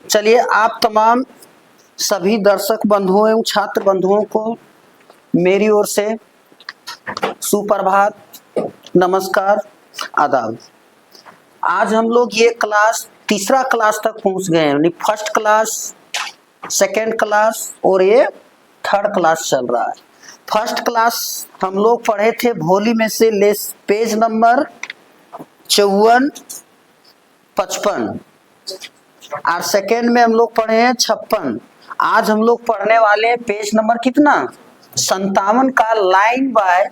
चलिए, आप तमाम सभी दर्शक बंधुओं एवं छात्र बंधुओं को मेरी ओर से सुप्रभात, नमस्कार, आदाब। आज हम लोग ये क्लास तीसरा क्लास तक पहुंच गए हैं। फर्स्ट क्लास, सेकेंड क्लास और ये थर्ड क्लास चल रहा है। फर्स्ट क्लास हम लोग पढ़े थे भोली में से लेस पेज नंबर 54, 55 और सेकेंड में हम लोग पढ़े हैं 56। आज हम लोग पढ़ने वाले हैं पेज नंबर कितना 57 का लाइन बाय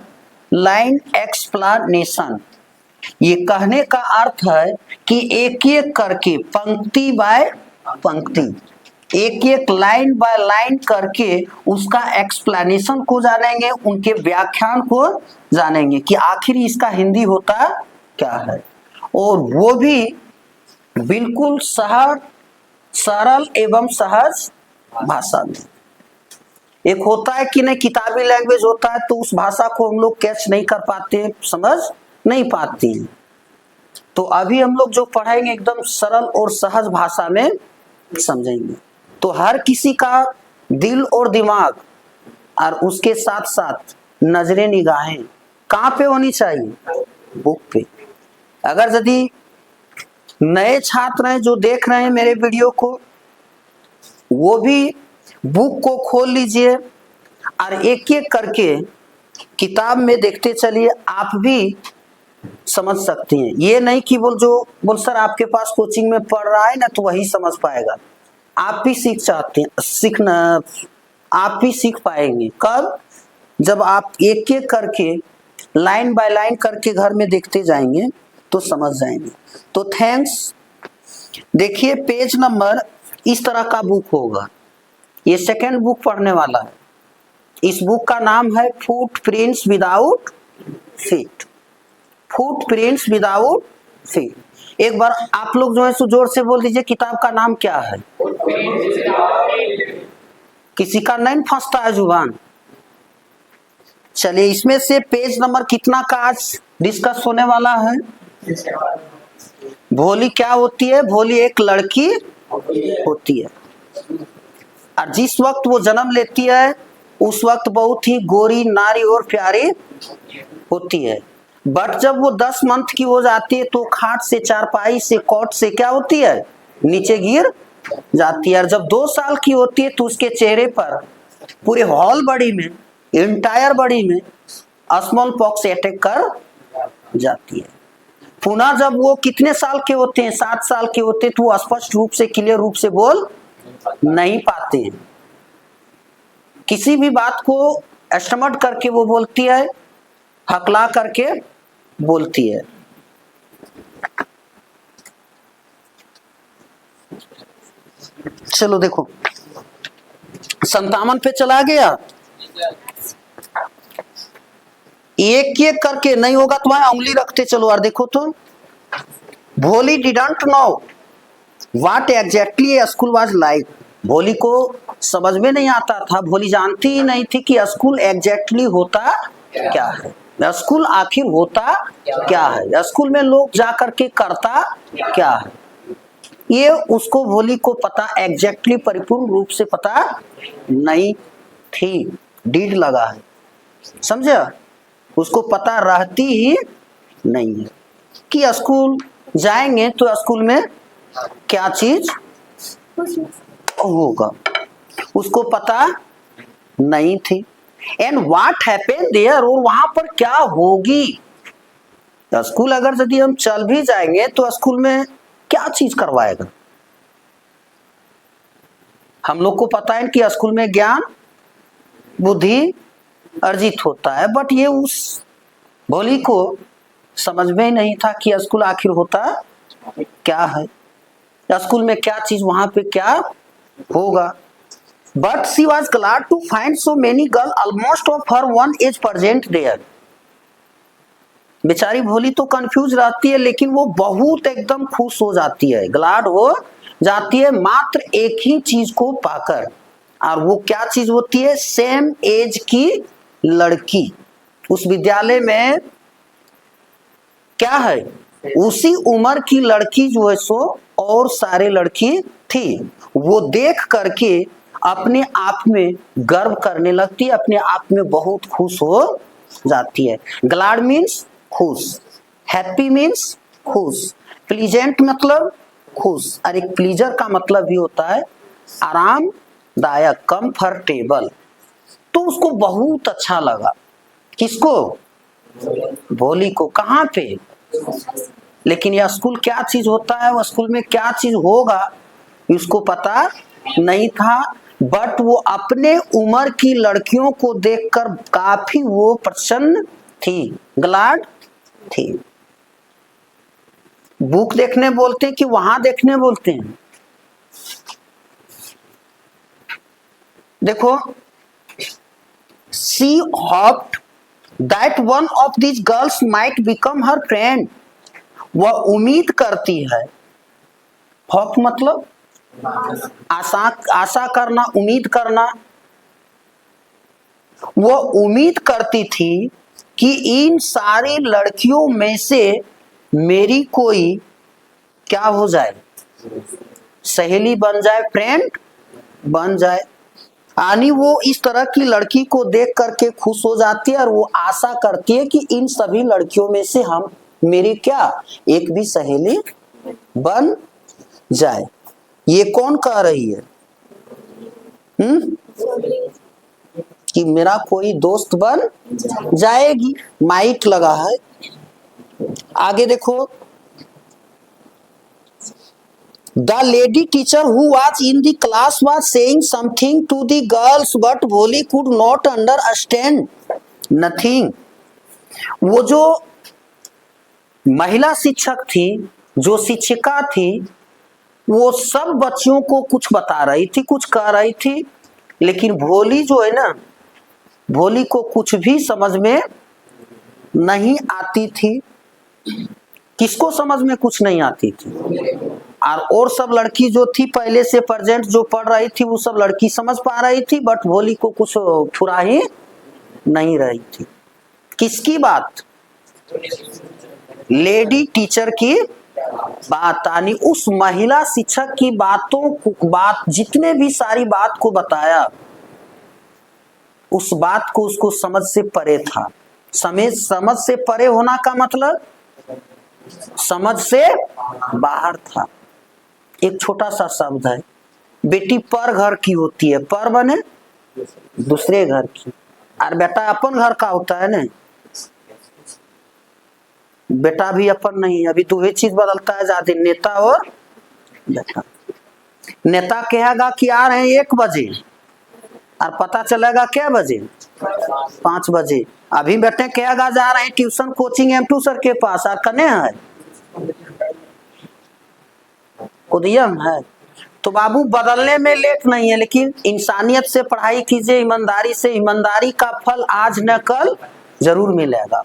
लाइन एक्सप्लेनेशन। ये कहने का अर्थ है कि एक एक करके पंक्ति बाय पंक्ति, एक एक लाइन बाय लाइन करके उसका एक्सप्लेनेशन को जानेंगे, उनके व्याख्यान को जानेंगे कि आखिर इसका हिंदी होता क्या है, और वो भी बिल्कुल सरल एवं सहज भाषा में। एक होता है कि नहीं, किताबी लैंग्वेज होता है तो उस भाषा को हम लोग कैच नहीं कर पाते, समझ नहीं पाते हैं। तो अभी हम लोग जो पढ़ाएंगे एकदम सरल और सहज भाषा में समझेंगे। तो हर किसी का दिल और दिमाग और उसके साथ साथ नजरें निगाहें कहाँ पे होनी चाहिए, बुक पे। अगर यदि नए छात्र हैं जो देख रहे हैं मेरे वीडियो को, वो भी बुक को खोल लीजिए और एक एक करके किताब में देखते चलिए, आप भी समझ सकती हैं। ये नहीं कि बोल सर आपके पास कोचिंग में पढ़ रहा है ना तो वही समझ पाएगा। आप भी सीखना, आप भी सीख पाएंगे। कब? जब आप एक एक करके लाइन बाय लाइन करके घर में देखते जाएंगे तो समझ जाएंगे। तो थैंक्स। देखिए, पेज नंबर इस तरह का बुक होगा। ये सेकेंड बुक पढ़ने वाला है। इस बुक का नाम है footprints without feet. Footprints without feet. एक बार आप लोग जो है सो जोर से बोल दीजिए, किताब का नाम क्या है? किसी का नहीं फंसता है जुबान। चलिए, इसमें से पेज नंबर कितना का आज डिस्कस होने वाला है? भोली क्या होती है? भोली एक लड़की होती है और जिस वक्त वो जन्म लेती है उस वक्त बहुत ही गोरी, नारी और प्यारी होती है। बट जब वो 10 मंथ की हो जाती है तो खाट से, चारपाई से, कॉट से क्या होती है, नीचे गिर जाती है। और जब 2 साल की होती है तो उसके चेहरे पर पूरे हॉल बॉडी में, इंटायर बॉडी में स्मॉल पॉक्स अटैक कर जाती है। पुनः जब वो कितने साल के होते हैं, 7 साल के होते हैं, तो वो स्पष्ट रूप से, क्लियर रूप से बोल नहीं पाते हैं। किसी भी बात को एस्टिमेट करके वो बोलती है, हकला करके बोलती है। चलो देखो, 57 पे चला गया। एक एक करके नहीं होगा तो वहां उंगली रखते चलो और देखो तो। भोली didn't know what exactly A school was like. भोली को समझ में नहीं आता था, भोली जानती ही नहीं थी कि स्कूल एग्जैक्टली होता क्या है, स्कूल आखिर होता क्या है, स्कूल में लोग जा करके करता क्या है। ये उसको, भोली को पता एग्जैक्टली, परिपूर्ण रूप से पता नहीं थी। डीड लगा है, समझा? उसको पता रहती ही नहीं है कि स्कूल जाएंगे तो स्कूल में क्या चीज होगा, उसको पता नहीं थी। एंड व्हाट हैपेंड देयर, और वहां पर क्या होगी। स्कूल अगर यदि हम चल भी जाएंगे तो स्कूल में क्या चीज करवाएगा। हम लोग को पता है कि स्कूल में ज्ञान बुद्धि अर्जित होता है, बट ये उस भोली को समझ में ही नहीं था कि स्कूल आखिर होता क्या है, स्कूल में क्या चीज, वहां पे क्या होगा। But she was glad to find so many girl almost of her one age present there. बेचारी भोली तो कंफ्यूज रहती है, लेकिन वो बहुत एकदम खुश हो जाती है, ग्लैड हो जाती है मात्र एक ही चीज को पाकर। और वो क्या चीज होती है? सेम एज की लड़की। उस विद्यालय में क्या है, उसी उम्र की लड़की जो है सो और सारे लड़की थी, वो देख करके अपने आप में गर्व करने लगती है, अपने आप में बहुत खुश हो जाती है। ग्लैड मीन्स खुश, हैप्पी मीन्स खुश, प्लीजेंट मतलब खुश, और एक प्लीजर का मतलब भी होता है आरामदायक, कंफर्टेबल। तो उसको बहुत अच्छा लगा, किसको, भोली को। कहाँ पे, लेकिन यह स्कूल क्या चीज होता है, वह स्कूल में क्या चीज होगा उसको पता नहीं था, बट वो अपने उम्र की लड़कियों को देखकर काफी वो प्रसन्न थी, ग्लैड थी। बुक देखने बोलते हैं कि वहां देखने बोलते हैं? देखो, she hoped that one of these girls might become her friend। वह उम्मीद करती है, होप मतलब आशा, आशा करना, उम्मीद करना। वह उम्मीद करती थी कि इन सारी लड़कियों में से मेरी कोई क्या हो जाए, सहेली बन जाए, फ्रेंड बन जाए। यानी वो इस तरह की लड़की को देख करके खुश हो जाती है और वो आशा करती है कि इन सभी लड़कियों में से हम मेरी क्या एक भी सहेली बन जाए। ये कौन कह रही है? कि मेरा कोई दोस्त बन जाएगी, माइक लगा है। आगे देखो, The lady teacher who was in the class was saying something to the girls, but Bholi could not understand nothing। वो जो महिला शिक्षक थी, जो शिक्षिका थी, वो सब बच्चियों को कुछ बता रही थी, कुछ कह रही थी, लेकिन भोली जो है ना, भोली को कुछ भी समझ में नहीं आती थी। किसको समझ में कुछ नहीं आती थी? और सब लड़की जो थी पहले से प्रेजेंट जो पढ़ रही थी, वो सब लड़की समझ पा रही थी, बट भोली को कुछ फुरा ही नहीं रही थी। किसकी बात? लेडी टीचर की बात, यानी उस महिला शिक्षक की बातों को, बात जितने भी सारी बात को बताया, उस बात को उसको समझ से परे था। समझ से परे होना का मतलब समझ से बाहर था। एक छोटा सा शब्द है, बेटी पर घर की होती है, पर बने दूसरे घर की, और बेटा अपन घर का होता है ना। बेटा भी अपन नहीं, अभी तो ये चीज बदलता है ज्यादा, नेता और बेटा। नेता कहेगा कि आ रहे हैं 1 बजे और पता चलेगा क्या बजे, 5 बजे। अभी बेटे कहेगा जा रहे हैं ट्यूशन कोचिंग M2 सर के पास, और कने है उदयम है। तो बाबू बदलने में लेट नहीं है, लेकिन इंसानियत से पढ़ाई कीजिए, ईमानदारी से, ईमानदारी का फल आज न कल जरूर मिलेगा।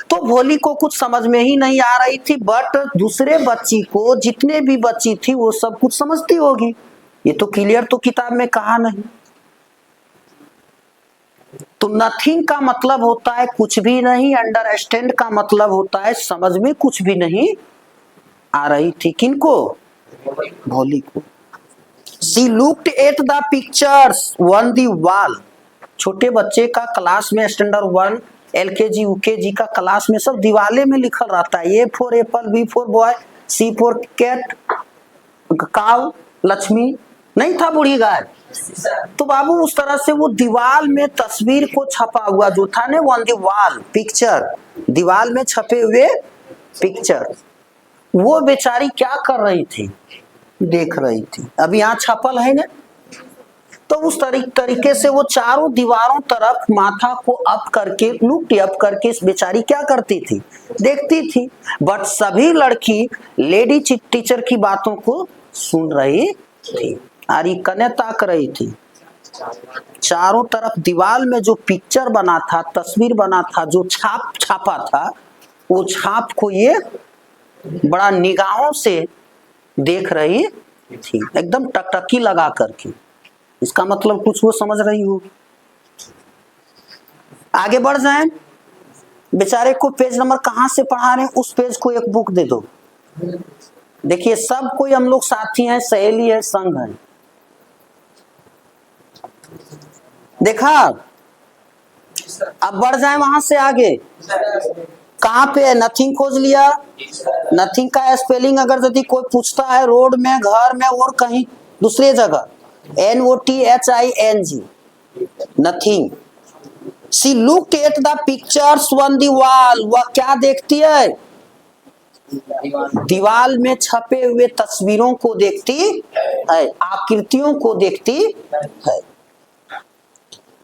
तो भोली को कुछ समझ में ही नहीं आ रही थी, बट दूसरे बच्ची को, जितने भी बच्ची थी वो सब कुछ समझती होगी। ये तो क्लियर तो किताब में कहा नहीं। तो नथिंग का मतलब होता है कुछ भी नहीं, अंडरस्टैंड का मतलब होता है समझ में कुछ भी नहीं आ रही थी। किनको? भोली को। She looked at the pictures on the wall। छोटे बच्चे का क्लास में, स्टैंडर्ड 1 LKG UKG का क्लास में सब दीवाले में लिखल रहता है, A for apple, B for boy, C for cat, काव, लक्ष्मी नहीं था, बूढ़ी गाय। तो बाबू उस तरह से वो दीवाल में तस्वीर को छपा हुआ जो था ना, ऑन दी वॉल पिक्चर, दीवाल में छपे हुए पिक्चर, वो बेचारी क्या कर रही थी, देख रही थी। अब यहाँ छपल है ना, तो उस तरीके से वो चारों दीवारों तरफ माथा को अप करके, लुक अप करके इस बेचारी क्या करती थी, देखती थी। बट सभी लड़की लेडी टीचर की बातों को सुन रही थी, आरी कने ताक रही थी। चारों तरफ दीवार में जो पिक्चर बना था, तस्वीर बना था, जो छापा था, वो छाप को ये बड़ा निगाहों से देख रही थी, एकदम टकटकी लगा करके। इसका मतलब कुछ वो समझ रही होगी। आगे बढ़ जाएं। बेचारे को पेज नंबर कहाँ से पढ़ा रहे हैं, उस पेज को एक बुक दे दो। देखिए सब कोई हम लोग साथी हैं, सहेली है, संग है। देखा, अब बढ़ जाए वहां से आगे। कहाँ पे है, नथिंग खोज लिया। नथिंग का स्पेलिंग अगर यदि कोई पूछता है रोड में, घर में और कहीं दूसरे जगह, NOTHING, nothing. She looked at the pictures on the wall, वह क्या देखती है, दीवाल में छपे हुए तस्वीरों को देखती है, आकृतियों को देखती है।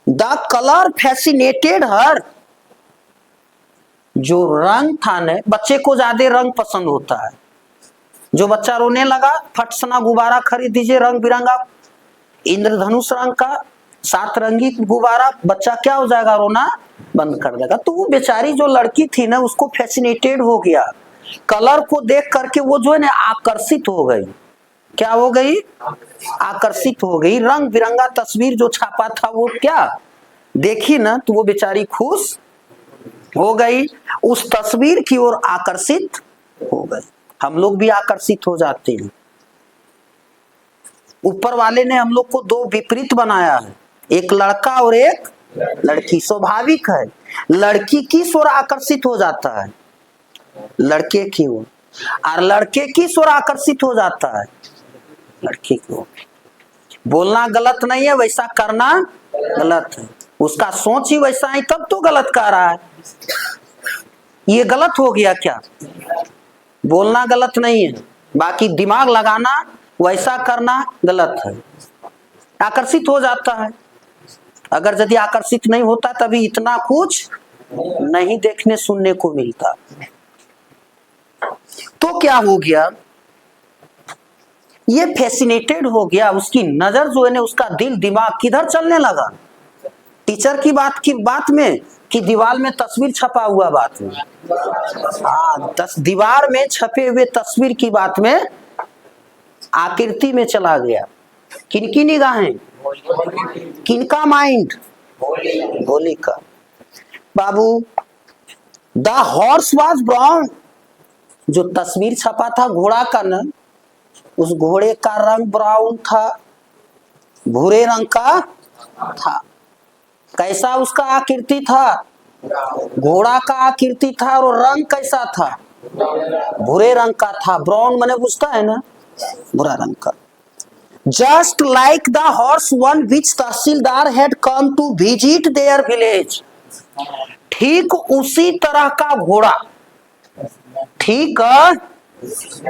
द कलर फैसिनेटेड हर, जो रंग था न, बच्चे को ज्यादा रंग पसंद होता है। जो बच्चा रोने लगा, फट सना गुब्बारा खरीद दीजिए रंग बिरंगा, इंद्रधनुष रंग का 7 रंगी गुब्बारा, बच्चा क्या हो जाएगा, रोना बंद कर देगा। तो वो बेचारी जो लड़की थी ना, उसको फैसिनेटेड हो गया, कलर को देख करके वो जो है ना आकर्षित हो गई। क्या हो गई, आकर्षित हो गई। रंग बिरंगा तस्वीर जो छापा था वो क्या देखी ना, तो वो बेचारी खुश हो गई, उस तस्वीर की ओर आकर्षित हो गई। हम लोग भी आकर्षित हो जाते हैं। ऊपर वाले ने हम लोग को 2 विपरीत बनाया है, एक लड़का और एक लड़की। स्वाभाविक है, लड़की किस ओर आकर्षित हो जाता है, लड़के की ओर, और लड़के किस ओर आकर्षित हो जाता है, लड़की की ओर। बोलना गलत नहीं है, वैसा करना गलत है। उसका सोच ही वैसा है, तब तो गलत कह रहा है। ये गलत हो गया क्या, बोलना गलत नहीं है, बाकी दिमाग लगाना, वैसा करना गलत है। आकर्षित हो जाता है। अगर यदि आकर्षित नहीं होता तभी इतना कुछ नहीं देखने सुनने को मिलता। तो क्या हो गया, ये फैसिनेटेड हो गया, उसकी नजर जो है ना, उसका दिल दिमाग किधर चलने लगा, टीचर की बात में कि दीवार में तस्वीर छपा हुआ बात में। हाँ, दीवार में छपे हुए तस्वीर की बात में, आकृति में चला गया। किनकी निगाहें, किनका माइंड, भोली का। बाबू, द हॉर्स वाज ब्राउन, जो तस्वीर छपा था घोड़ा का न, उस घोड़े का रंग ब्राउन था, भूरे रंग का था। कैसा उसका आकृति था, घोड़ा का आकृति था, और रंग कैसा था, भूरे रंग का था। ब्राउन माने बुझता है ना, भूरा रंग का। Just like the horse one which tehsildar had come to visit their village, ठीक उसी तरह का घोड़ा, ठीक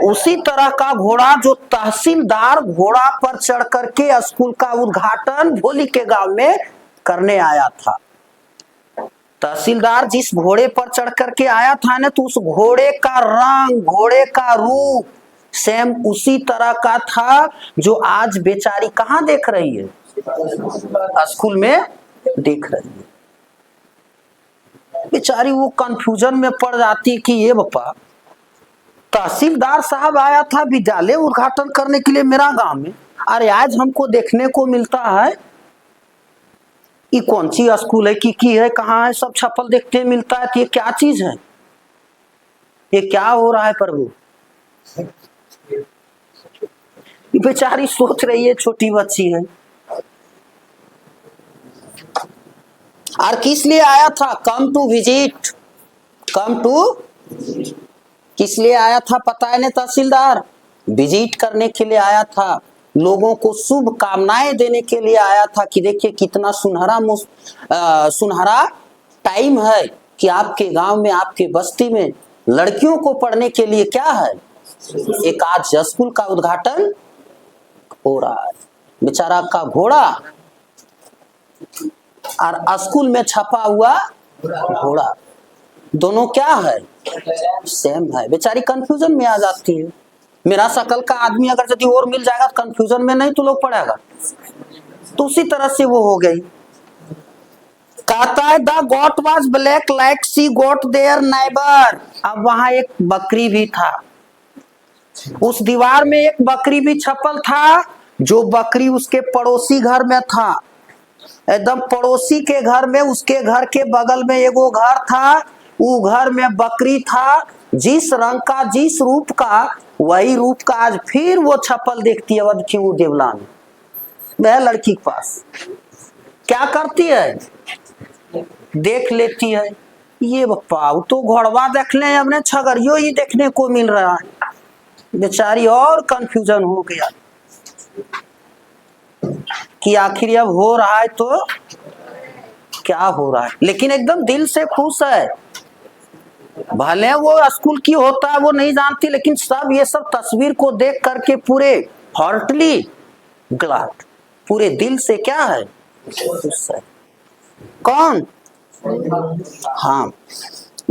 उसी तरह का घोड़ा जो तहसीलदार घोड़ा पर चढ़ करके स्कूल का उद्घाटन भोली के गांव में करने आया था। तहसीलदार जिस घोड़े पर चढ़ करके आया था ना, तो उस घोड़े का रंग, घोड़े का रूप सेम उसी तरह का था जो आज बेचारी कहाँ देख रही है, स्कूल में देख रही है। बेचारी वो कंफ्यूजन में पड़ जाती कि ये बापा, तहसीलदार साहब आया था विद्यालय उद्घाटन करने के लिए मेरा गांव में, अरे आज हमको देखने को मिलता है ये कौन सी स्कूल है, की है, कहाँ है, सब छपल देखते मिलता है। तो ये क्या चीज है, ये क्या हो रहा है प्रभु। बेचारी सोच रही है, छोटी बच्ची है। और किस लिए आया था, come to visit, come to, किस लिए आया था पता है ना, तहसीलदार विजिट करने के लिए आया था, लोगों को शुभ कामनाएं देने के लिए आया था कि देखिए कितना सुनहरा टाइम है कि आपके गांव में, आपके बस्ती में लड़कियों को पढ़ने के लिए क्या है, एक आज स्कूल का उद्घाटन हो रहा है। बेचारा का घोड़ा और स्कूल में छपा हुआ घोड़ा, दोनों क्या है, सेम है। बेचारी कंफ्यूजन में आ जाती है। मेरा शकल का आदमी अगर यदि और मिल जाएगा तो कंफ्यूजन में नहीं तो लोग पड़ेगा, तो उसी तरह से वो हो गई। कहता है the goat was black like see goat their neighbour, अब वहां एक बकरी भी था, उस दीवार में एक बकरी भी छपल था, जो बकरी उसके पड़ोसी घर में था, एकदम पड़ोसी के घर में, उसके घर के बगल में एगो घर था, वो घर में बकरी था, जिस रंग का जिस रूप का वही रूप का आज फिर वो छपल देखती है अवध की वो देवला में। वह लड़की के पास क्या करती है, देख लेती है, ये बप्पा तो घोड़वा देख ले, हमने छगरियो ही देखने को मिल रहा है। बेचारी और कंफ्यूजन हो गया कि आखिर अब हो रहा है तो क्या हो रहा है, लेकिन एकदम दिल से खुश है। भले वो स्कूल की होता है वो नहीं जानती, लेकिन सब ये सब तस्वीर को देख करके पूरे हार्टली ग्लाड, पूरे दिल से क्या है, खुश है। कौन? हाँ,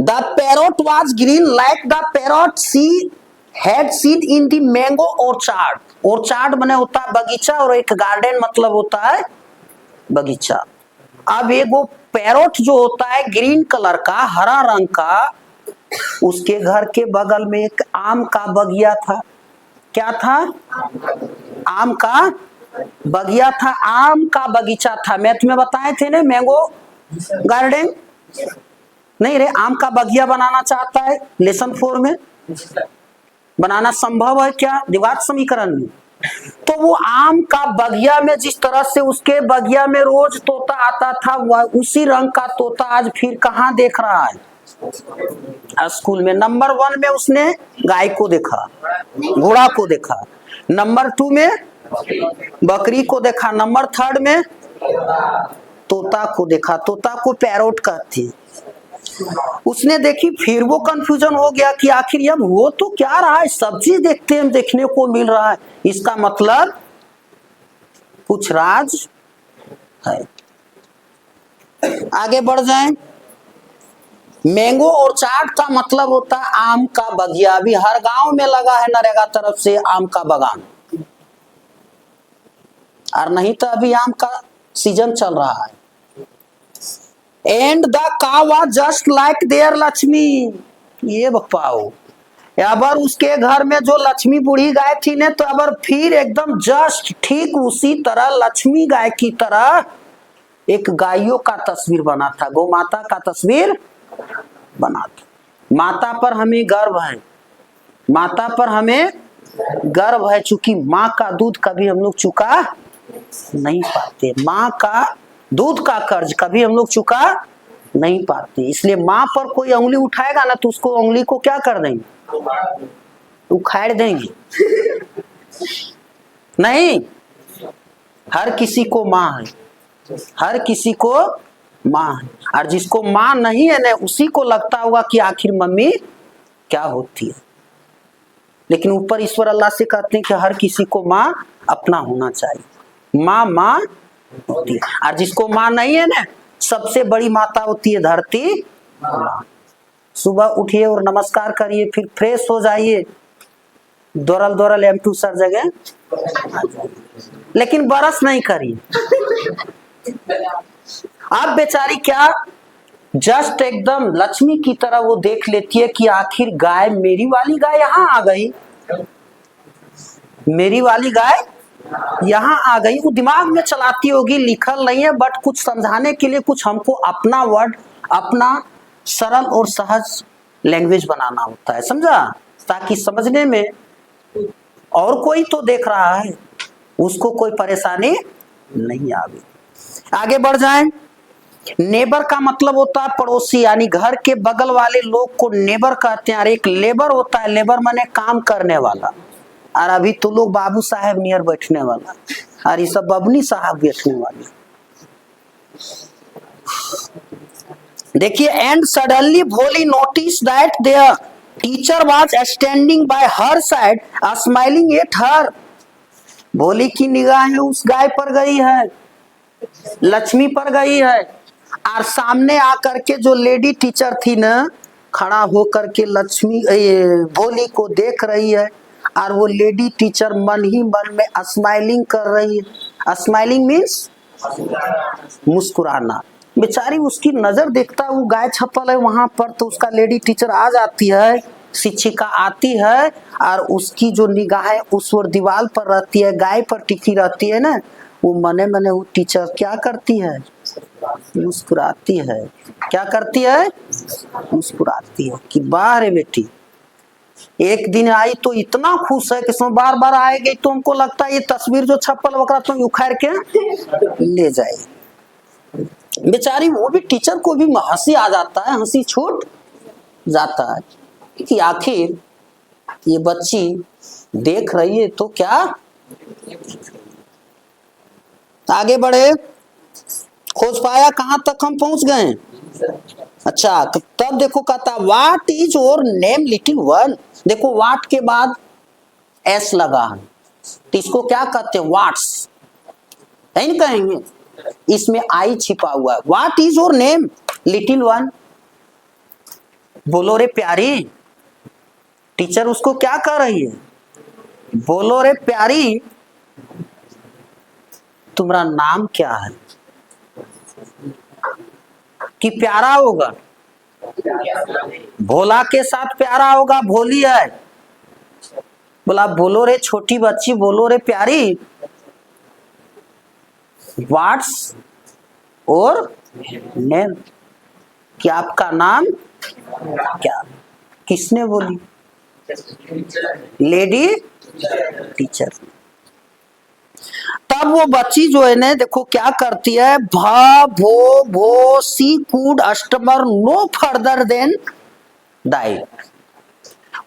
the parrot was green like the parrot she had seen in the mango orchard. Orchard माने होता है बगीचा, और एक गार्डन मतलब होता है बगीचा। अब एक वो पैरोट जो होता है ग्रीन कलर का, हरा रंग का, उसके घर के बगल में एक आम का बगिया था। क्या था? आम का बगिया था, आम का बगीचा था। मैथ में बताए थे ना, मैंगो गार्डन नहीं रे, आम का बगिया बनाना चाहता है लेसन 4 में। बनाना संभव है क्या द्विघात समीकरण में? तो वो आम का बगिया में जिस तरह से उसके बगिया में रोज तोता आता था, वह उसी रंग का तोता आज फिर कहाँ देख रहा है? स्कूल में। नंबर 1 में उसने गाय को देखा, घोड़ा को देखा, नंबर 2 में बकरी को देखा, नंबर 3 में तोता को देखा। तोता को पैरोट कहती है। उसने देखी, फिर वो कंफ्यूजन हो गया कि आखिर अब वो तो क्या रहा है, सब चीज देखते हैं देखने को मिल रहा है, इसका मतलब कुछ राज है। आगे बढ़ जाएं। मैंगो ऑर्चार्ड का मतलब होता है आम का बगिया। अभी हर गांव में लगा है नरेगा तरफ से आम का बगान, और नहीं तो अभी आम का सीजन चल रहा है। And the cow was just like their Lakshmi. ये बप्पाओ, अबर उसके घर में जो लक्ष्मी बूढ़ी गाय थी ने, तो अबर फिर एकदम जस्ट ठीक उसी तरह लक्ष्मी गाय की तरह एक गायों का तस्वीर बना था, गौ माता का तस्वीर बना था। माता पर हमें गर्व है, माता पर हमें गर्व है, चूंकि माँ का दूध कभी हम लोग चुका नहीं पाते। माँ का दूध का कर्ज कभी हम लोग चुका नहीं पाते, इसलिए माँ पर कोई उंगली उठाएगा ना तो उसको उंगली को क्या कर देंगे, उखाड़ देंगे। नहीं, हर किसी को माँ है, हर किसी को माँ है, और जिसको माँ नहीं है ना उसी को लगता होगा कि आखिर मम्मी क्या होती है। लेकिन ऊपर ईश्वर अल्लाह से कहते हैं कि हर किसी को माँ अपना होना चाहिए। माँ माँ होती है, और जिसको माँ नहीं है ना, सबसे बड़ी माता होती है धरती माँ। सुबह उठिए और नमस्कार करिए, फिर फ्रेश हो जाइए, दौड़ल दौड़ल M2 सर जगह, लेकिन बरस नहीं करिए। आप बेचारी क्या जस्ट एकदम लक्ष्मी की तरह वो देख लेती है कि आखिर गाय, मेरी वाली गाय यहाँ आ गई, मेरी वाली गाय यहाँ आ गई। वो दिमाग में चलाती होगी, लिखल नहीं है, बट कुछ समझाने के लिए कुछ हमको अपना वर्ड, अपना सरल और सहज लैंग्वेज बनाना होता है, समझा, ताकि समझने में और कोई तो देख रहा है उसको कोई परेशानी नहीं आवे। आगे बढ़ जाएं। नेबर का मतलब होता है पड़ोसी, यानी घर के बगल वाले लोग को नेबर कहते हैं। और एक लेबर होता है, लेबर माने काम करने वाला, और अभी तो लोग बाबू साहब नियर बैठने वाला, और ये सब बबनी साहब बैठने वाले। देखिए, एंड सडनली भोली notice that there teacher was standing bye her side smiling at her. भोली की निगाहें उस गाय पर गई है, लक्ष्मी पर गई है, और सामने आकर के जो लेडी टीचर थी ना, खड़ा होकर के लक्ष्मी भोली को देख रही है, और वो लेडी टीचर मन ही मन में स्माइलिंग कर रही है। स्माइलिंग मीन्स मुस्कुराना। बेचारी उसकी नजर देखता है, वो गाय छपल है वहां पर, तो उसका लेडी टीचर आ जाती है, शिक्षिका आती है, और उसकी जो निगाहें उस ओर दीवार पर रहती है, गाय पर टिकी रहती है ना, वो मने मने वो टीचर क्या करती है, मुस्कुराती है। क्या करती है? मुस्कुराती है कि वाह रे बेटी, एक दिन आई तो इतना खुश है कि इसमें बार बार आएगी तो हमको लगता है ये तस्वीर जो छप्पल वगैरह तो उखाड़ के ले जाए। बेचारी वो भी, टीचर को भी हंसी आ जाता है, हंसी छूट जाता है कि आखिर ये बच्ची देख रही है तो क्या। आगे बढ़े, खोज पाया कहां तक हम पहुंच गए। अच्छा तब देखो कहता what is your name little one. देखो व्हाट के बाद एस लगा है तो इसको क्या कहते हैं? व्हाट्स नहीं कहेंगे, इसमें आई छिपा हुआ है। What is your name little one, बोलो रे प्यारी। टीचर उसको क्या कह रही है? बोलो रे प्यारी तुम्हारा नाम क्या है। कि प्यारा होगा, भोला के साथ प्यारा होगा, भोली है। बोला बोलो रे छोटी बच्ची, बोलो रे प्यारी, व्हाट्स और नेम, कि आपका नाम क्या। किसने बोली? Lady teacher. तब वो बच्ची जो है ना देखो क्या करती है, भा भो भो सी कूड अष्टमर नो फर्दर देन डाई।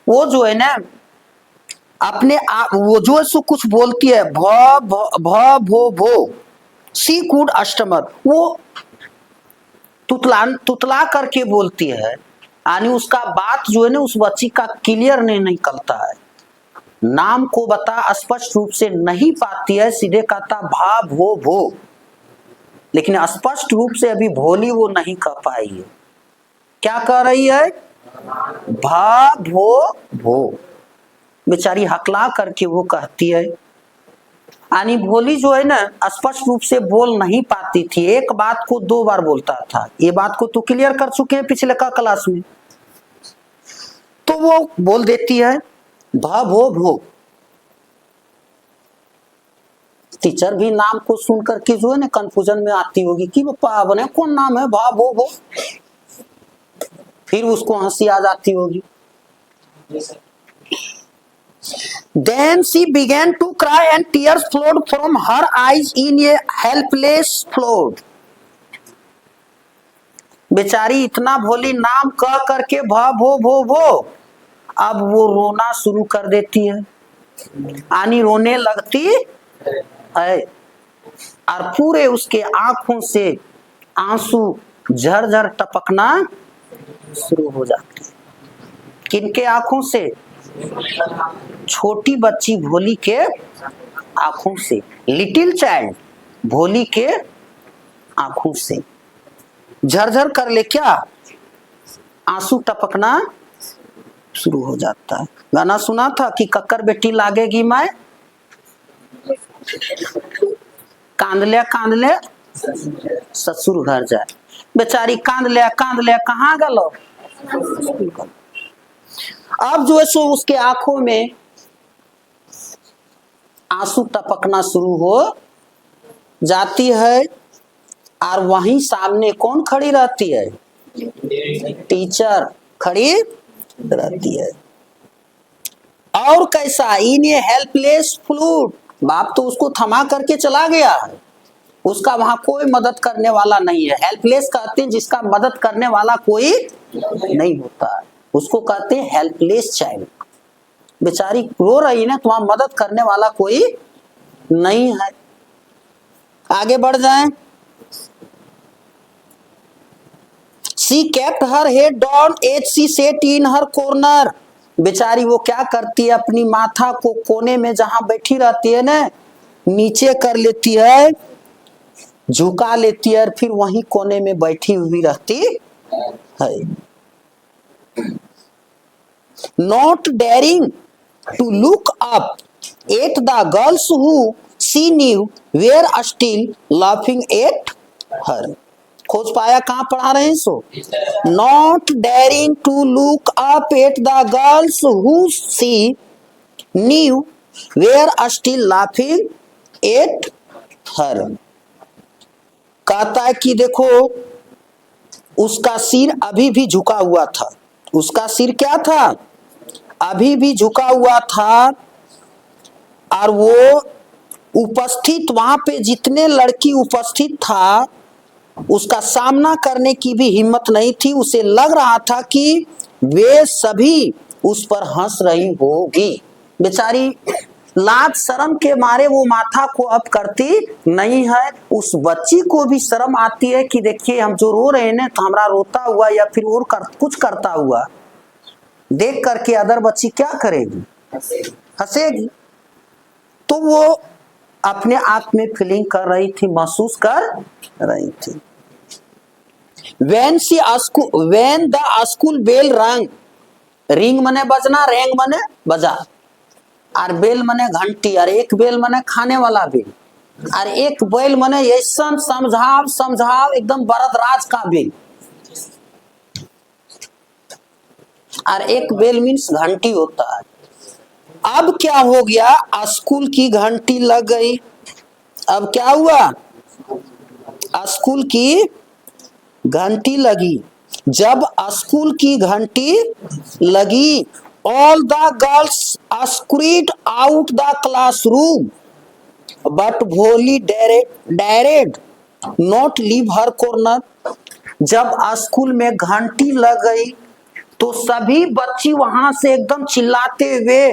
वो जो है ना अपने आप वो जो है सो कुछ बोलती है, भ भो भो सी कूड अष्टमर, वो तुतला करके बोलती है, यानी उसका बात जो है ना उस बच्ची का क्लियर नहीं निकलता है, नाम को बता स्पष्ट रूप से नहीं पाती है, सीधे कहता भा भो भो, लेकिन स्पष्ट रूप से अभी भोली वो नहीं कह पाई है। क्या कह रही है? भा भो भो। बेचारी हकला करके वो कहती है, यानी भोली जो है ना स्पष्ट रूप से बोल नहीं पाती थी, एक बात को दो बार बोलता था। ये बात को तो क्लियर कर चुके हैं पिछले का क्लास में। तो वो बोल देती है भा भो भो। टीचर भी नाम को सुनकर के जो है ना कंफ्यूजन में आती होगी कि पापा बने कौन नाम है भा भो भो, फिर उसको हंसी आ जाती होगी। Then she began to cry and tears flowed from her eyes in a helpless flood. बेचारी इतना भोली नाम कह करके भा भो भो भो, अब वो रोना शुरू कर देती है, आनी रोने लगती है और पूरे उसके आंखों से आंसू झरझर टपकना शुरू हो जाते। किनके आंखों से? छोटी बच्ची भोली के आंखों से, लिटिल चाइल्ड भोली के आंखों से झरझर कर ले क्या आंसू टपकना शुरू हो जाता है। गाना सुना था कि कक्कर बेटी लागेगी माए, कांद ले ससुर घर जाए। बेचारी कांद ले कहाँ गलो। अब जो है सो उसके आंखों में आंसू टपकना शुरू हो जाती है और वहीं सामने कौन खड़ी रहती है? टीचर खड़ी रहती है। और कैसा? इन ए हेल्पलेस फ्लूट, बाप तो उसको थमा करके चला गया है, उसका वहां कोई मदद करने वाला नहीं है। हेल्पलेस कहते हैं जिसका मदद करने वाला कोई नहीं होता है, उसको कहते हैं हेल्पलेस चाइल्ड। बेचारी रो रही ना, तुम्हारा मदद करने वाला कोई नहीं है। आगे बढ़ जाएं। She kept her head down as she sat in her corner. बेचारी वो क्या करती है, अपनी माथा को कोने में जहां बैठी रहती है ना नीचे कर लेती है, झुका लेती है और फिर वहीं कोने में बैठी हुई रहती है। Not daring to look up at the girls who she knew were still laughing at her. खोज पाया कहां पढ़ा रहे हैं सो? Not daring to look up at the girls who she knew were still laughing at her. कहता है कि देखो उसका सिर अभी भी झुका हुआ था, उसका सिर क्या था, अभी भी झुका हुआ था, और वो उपस्थित वहां पे जितने लड़की उपस्थित था उसका सामना करने की भी हिम्मत नहीं थी। उसे लग रहा था कि वे सभी उस पर हंस रही होगी। बेचारी लाज शर्म के मारे वो माथा को अब करती नहीं है। उस बच्ची को भी शर्म आती है कि देखिए हम जो रो रहे हैं ना, तो हमारा रोता हुआ या फिर और कुछ करता हुआ देख करके अदर बच्ची क्या करेगी, हंसेगी। तो वो अपने आप में फीलिंग कर रही थी, महसूस कर रही थी। when the school bell rang, ring मने बजना, रेंग मने बजा, और बेल मने घंटी, और एक बेल मने खाने वाला बेल, और एक बेल मने ऐसा समझाव समझाव एकदम बरदराज का बेल, और एक बेल मीन्स घंटी होता है। अब क्या हो गया, स्कूल की घंटी लग गई। अब क्या हुआ, स्कूल की घंटी लगी। जब स्कूल की घंटी लगी, all the girls streamed out the classroom, but Bholi dared not leave her corner. जब स्कूल में घंटी लग गई तो सभी बच्ची वहां से एकदम चिल्लाते हुए,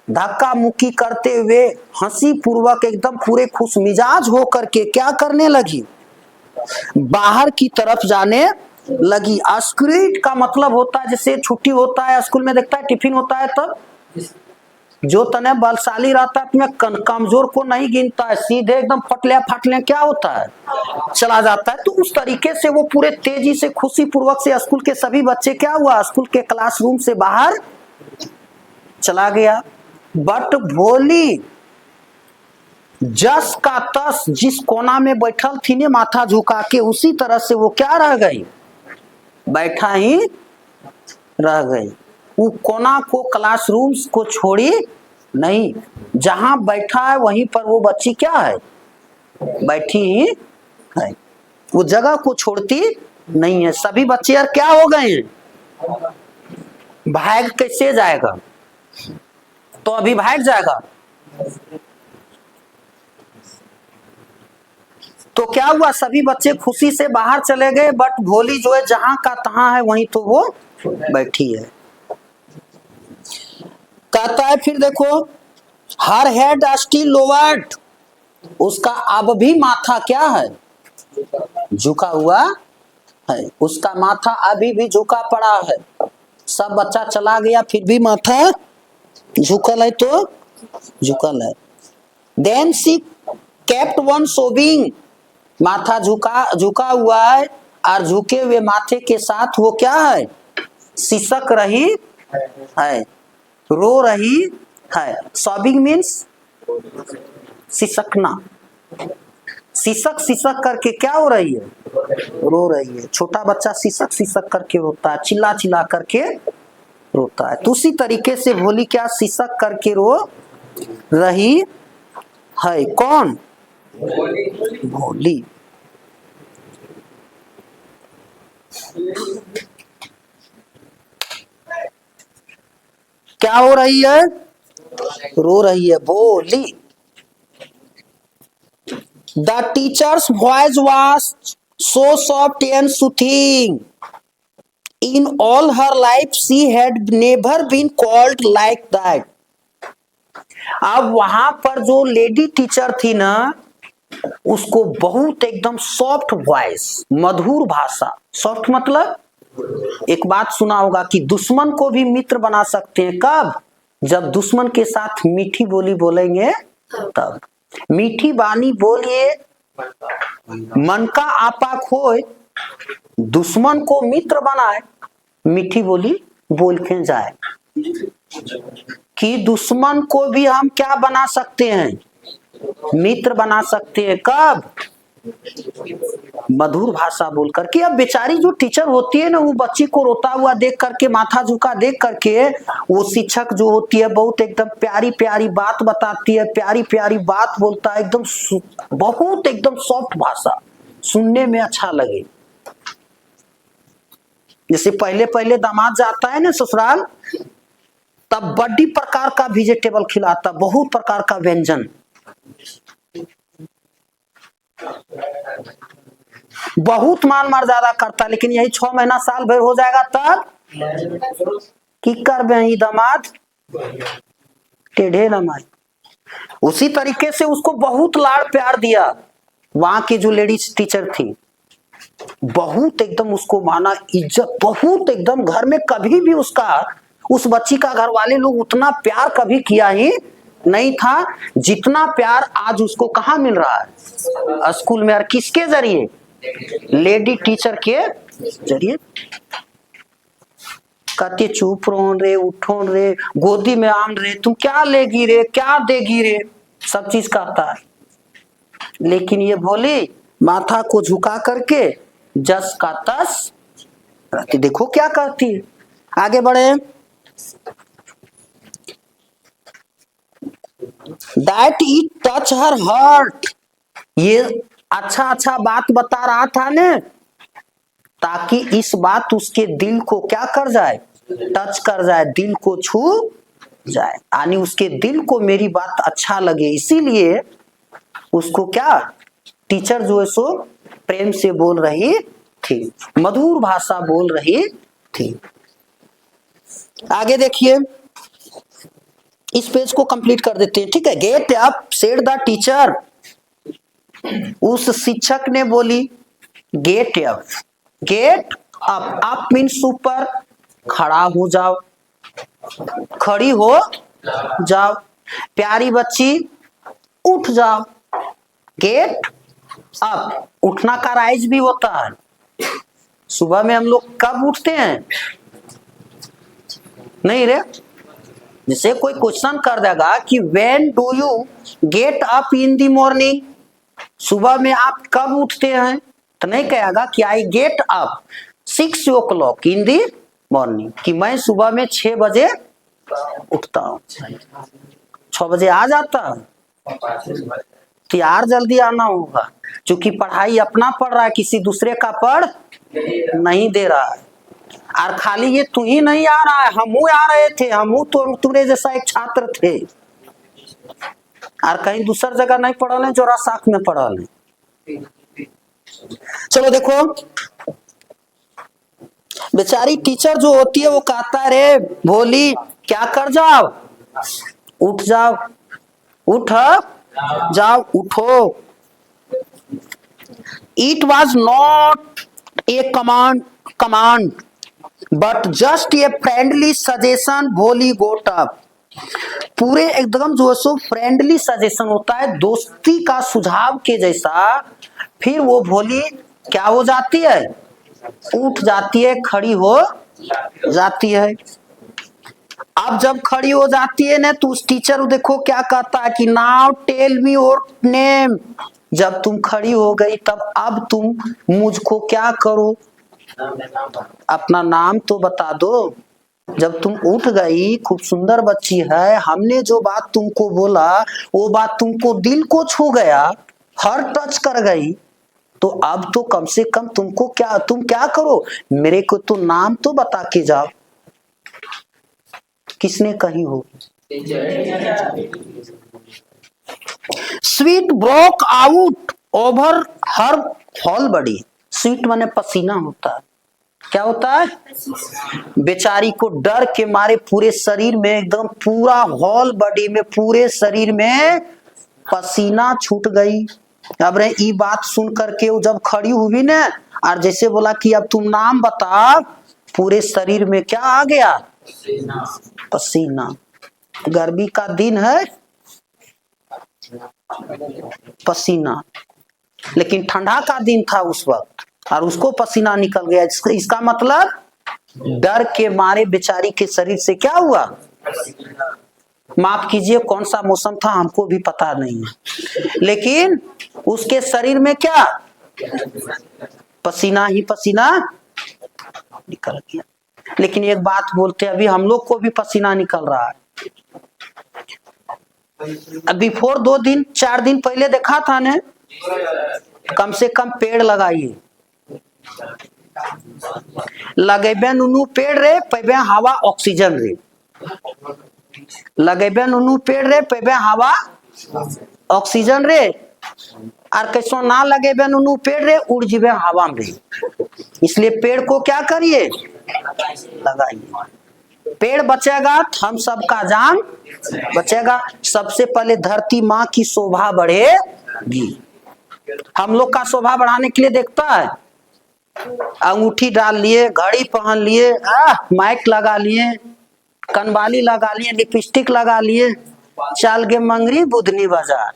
धक्का मुक्की करते हुए, हंसी पूर्वक एकदम पूरे खुश मिजाज होकर के क्या करने लगी, बाहर की तरफ जाने लगी। स्क्रीड का मतलब होता है जैसे छुट्टी होता है स्कूल में, देखता है टिफिन होता है, तब जो तने बलशाली रहता है तुम्हें कमजोर को नहीं गिनता है, सीधे एकदम फटले क्या होता है, चला जाता है। तो उस तरीके से वो पूरे तेजी से खुशी पूर्वक से स्कूल के सभी बच्चे क्या हुआ, स्कूल के क्लासरूम से बाहर चला गया। बट भोली जस का तस जिस कोना में बैठल थी ने माथा झुका के, उसी तरह से वो क्या रह गई, बैठा ही रह गई। वो कोना को, क्लासरूम को छोड़ी नहीं, जहां बैठा है वहीं पर वो बच्ची क्या है, बैठी ही है, वो जगह को छोड़ती नहीं है। सभी बच्चे यार क्या हो गए हैं, भाग कैसे जाएगा, तो अभी भाग जाएगा। तो क्या हुआ, सभी बच्चे खुशी से बाहर चले गए, बट भोली जो है जहां का तहां है वहीं तो वो बैठी है। कहता है फिर देखो, हर हेड स्टिल लोवर्ड, उसका अब भी माथा क्या है, झुका हुआ है, उसका माथा अभी भी झुका पड़ा है। सब बच्चा चला गया फिर भी माथा झुकल है, तो झुकल है। देन सी केप्ट वन सोबिंग, माथा झुका हुआ है, और झुके हुए माथे के साथ वो क्या है, सिसक रही है, रो रही है। सॉबिंग मीन्स सिसकना, सिसक सिसक करके क्या हो रही है, रो रही है। छोटा बच्चा सिसक सिसक करके रोता है, चिल्ला चिल्ला करके रोता है। तो उसी तरीके से भोली क्या सिसक करके रो रही है। कौन, भोली। क्या हो रही है, रो रही है, Bholi. The teacher's voice was so soft and soothing, in all her life she had never been called like that. अब वहां पर जो लेडी टीचर थी ना, उसको बहुत एकदम सॉफ्ट वॉइस, मधुर भाषा। सॉफ्ट मतलब एक बात सुना होगा कि दुश्मन को भी मित्र बना सकते हैं, कब, जब दुश्मन के साथ मीठी बोली बोलेंगे तब। मीठी बानी बोलिए मन का आपा खोए, दुश्मन को मित्र बनाए, मीठी बोली बोल के जाए। कि दुश्मन को भी हम क्या बना सकते हैं, मित्र बना सकते हैं, कब, मधुर भाषा बोल करके। अब बेचारी जो टीचर होती है ना, वो बच्ची को रोता हुआ देख करके, माथा झुका देख करके, वो शिक्षक जो होती है बहुत एकदम प्यारी प्यारी बात बताती है, प्यारी प्यारी बात बोलता है, एकदम बहुत एकदम सॉफ्ट भाषा, सुनने में अच्छा लगे। जैसे पहले पहले दामाद जाता है ना ससुराल, तब बड़ी प्रकार का वेजिटेबल खिलाता, बहुत प्रकार का व्यंजन, बहुत मान मर्यादा करता। लेकिन यही 6 महीना साल भर हो जाएगा तब की कर दामाद टेढ़े लमाई। उसी तरीके से उसको बहुत लाड़ प्यार दिया। वहां की जो लेडीज टीचर थी, बहुत एकदम उसको माना, इज्जत बहुत एकदम। घर में कभी भी उसका, उस बच्ची का घर वाले लोग उतना प्यार कभी किया ही नहीं था जितना प्यार आज उसको कहाँ मिल रहा है स्कूल में। और किसके जरिए? लेडी टीचर के जरिए। कहते चुप रहो रे, उठो रे, गोदी में आम रे, तुम क्या लेगी रे, क्या देगी रे, सब चीज कहता है। लेकिन ये भोली माथा को झुका करके जस का तस रहती। देखो क्या कहती है। आगे बढ़े। That it touch her heart, ये अच्छा अच्छा बात बता रहा था ने, ताकि इस बात उसके दिल को क्या कर जाए, टच कर जाए, दिल को छू जाए, यानी उसके दिल को मेरी बात अच्छा लगे। इसीलिए उसको क्या टीचर जो है सो प्रेम से बोल रही थी, मधुर भाषा बोल रही थी। आगे देखिए, इस पेज को कंप्लीट कर देते हैं, ठीक है। Get up said the teacher, उस शिक्षक ने बोली get up. Get up, up means ऊपर, खड़ा हो जाओ, खड़ी हो जाओ, प्यारी बच्ची उठ जाओ। गेट अप, उठना का राइज भी होता है। सुबह में हम लोग कब उठते हैं? नहीं रे, जैसे कोई क्वेश्चन कर देगा कि when do you get up in the morning, सुबह में आप कब उठते हैं, तो नहीं कहेगा कि I get up 6 o'clock in the morning, कि मैं सुबह में 6 बजे उठता हूँ। 6 बजे आ जाता हूँ तो यार जल्दी आना होगा, क्योंकि पढ़ाई अपना पढ़ रहा है, किसी दूसरे का पढ़ नहीं दे रहा है। और खाली ये तू ही नहीं आ रहा है, हम आ रहे थे, हम तो तुम्हारे जैसा एक छात्र थे, और कहीं दूसर जगह नहीं पढ़ा ले, जोरा साख में पढ़ा ले। चलो देखो, बेचारी टीचर जो होती है वो कहता है रे भोली क्या कर जाओ, उठ जाओ, उठ जाओ, उठो। It was not a command but just a friendly suggestion, भोली गोट अप। पूरे एकदम जो है सो फ्रेंडली सजेशन होता है, दोस्ती का सुझाव के जैसा। फिर वो भोली क्या हो जाती है, उठ जाती है, खड़ी हो जाती है। अब जब खड़ी हो जाती है ना, तो उस टीचर देखो क्या कहता है कि now tell me your name. जब तुम खड़ी हो गई तब अब तुम मुझको क्या करो, अपना नाम तो बता दो। जब तुम उठ गई, खूब सुंदर बच्ची है, हमने जो बात तुमको बोला वो बात तुमको दिल को छू गया, हर टच कर गई, तो अब तो कम से कम तुमको क्या, तुम क्या करो, मेरे को तो नाम तो बता के जाओ। किसने कही होगी? Sweat broke out over her whole body. Sweat माने पसीना होता है, क्या होता है? बेचारी को डर के मारे पूरे शरीर में एकदम, पूरा होल बॉडी में, पूरे शरीर में पसीना छूट गई। अब रे ये बात सुन करके वो जब खड़ी हुई ना, और जैसे बोला कि अब तुम नाम बता, पूरे शरीर में क्या आ गया? पसीना। गर्मी का दिन है, पसीना, लेकिन ठंडा का दिन था उस वक्त, और उसको पसीना निकल गया। इसका मतलब डर के मारे बेचारी के शरीर से क्या हुआ? माफ कीजिए, कौन सा मौसम था हमको भी पता नहीं है, लेकिन उसके शरीर में क्या? पसीना ही पसीना निकल गया। लेकिन एक बात बोलते, अभी हम लोग को भी पसीना निकल रहा है। अभी 4 दिन 4 दिन पहले देखा था ने, कम से कम पेड़ लगाइए। लगेबे नुनू पेड़ रे पेबे हवा ऑक्सीजन रे, लगेबे नुनू पेड़ रे पेबे हवा ऑक्सीजन रे, और कैसो ना लगेबे नुनू पेड़ रे उड़ जीवे हवा में रे। इसलिए पेड़ को क्या करिए, लगाइए। पेड़ बचेगा तो हम सबका जान बचेगा। सबसे पहले धरती माँ की शोभा बढ़ेगी। हम लोग का शोभा बढ़ाने के लिए देखता है, अंगूठी डाल लिए, घड़ी पहन लिए, माइक लगा लिए, कनवाली लगा लिए, लिपस्टिक लगा लिए, चल गए मंगरी बुधनी बाजार।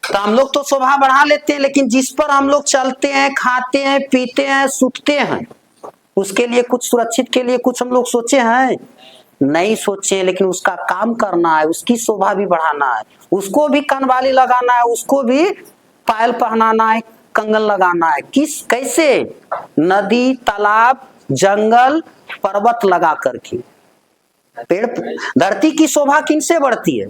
तो हम लोग तो शोभा बढ़ा लेते हैं, लेकिन जिस पर हम लोग चलते हैं, खाते हैं, पीते हैं, सूतते हैं, उसके लिए कुछ सुरक्षित के लिए कुछ हम लोग सोचे हैं? नहीं सोचे। लेकिन उसका काम करना है, उसकी शोभा भी बढ़ाना है, उसको भी कनवाली लगाना है, उसको भी पायल पहनाना है, कंगन लगाना है। किस कैसे? नदी, तालाब, जंगल, पर्वत लगा करके। पेड़, धरती की शोभा किनसे बढ़ती है?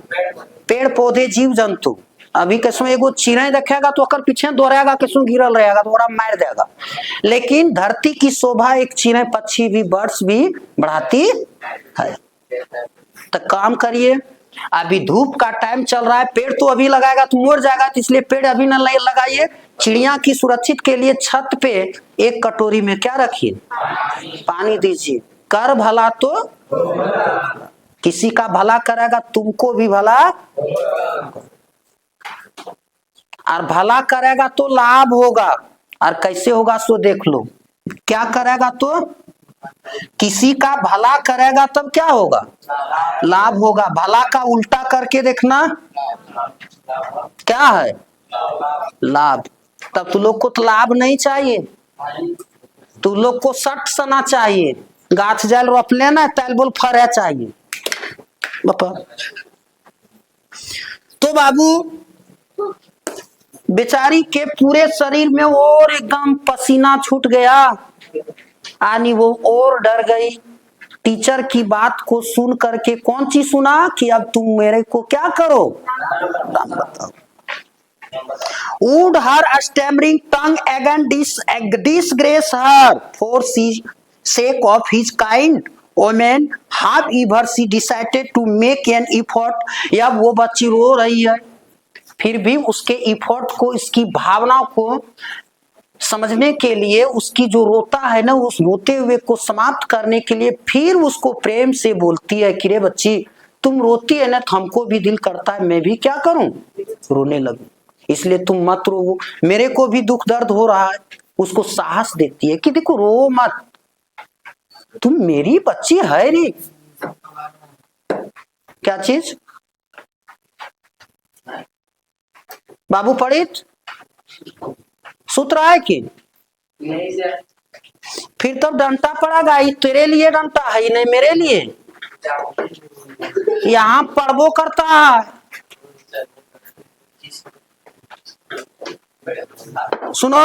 पेड़ पौधे, जीव जंतु। अभी कसम एगो चिड़ै देखेगा तो अकर पीछे दौड़ेगा, कसम गिरल रहेगा तो ओरा मार देगा। लेकिन धरती की शोभा एक चिड़ै, पक्षी भी, बर्ड्स भी बढ़ाती है। तो काम करिए। अभी धूप का टाइम चल रहा है, पेड़ तो अभी लगाएगा तो मर जाएगा, तो इसलिए पेड़ अभी न लगाइए। चिड़िया की सुरक्षित के लिए छत पे एक कटोरी में क्या रखिए, पानी दीजिए। कर भला तो किसी का भला करेगा, तुमको भी भला, और भला करेगा तो लाभ होगा। और कैसे होगा सो देख लो। क्या करेगा तो किसी का भला करेगा तब क्या होगा, लाभ होगा। भला का उल्टा करके देखना क्या है, लाभ। तब तू लोग को तो लाभ नहीं चाहिए, तू लोग को सट सना चाहिए। गाछ जाल रोप लेना, तैल बोल फरे चाहिए बापा। तो बाबू बेचारी के पूरे शरीर में और एकदम पसीना छूट गया, आनी वो और डर गई। टीचर की बात को सुन करके कौन सी सुना कि अब तुम मेरे को क्या करो, राम बताओ। Would her stammering tongue again disgrace her for sake of his kind woman? However, she decided to make an effort. या वो बच्ची रो रही है, फिर भी उसके इफोर्ट को, इसकी भावना को समझने के लिए, उसकी जो रोता है ना, उस रोते हुए को समाप्त करने के लिए फिर उसको प्रेम से बोलती है कि रे बच्ची तुम रोती है ना, तो हमको भी दिल करता है मैं भी क्या करूं, रोने लगूं। इसलिए तुम मत रो, मेरे को भी दुख दर्द हो रहा है। उसको साहस देती है कि देखो रो मत, तुम मेरी बच्ची है रे। क्या चीज बाबू पढ़ित सूत्र है कि फिर तब डंटा पड़ेगा। ये तेरे लिए डंटा है, नहीं मेरे लिए। यहाँ पढ़बो करता है। सुनो,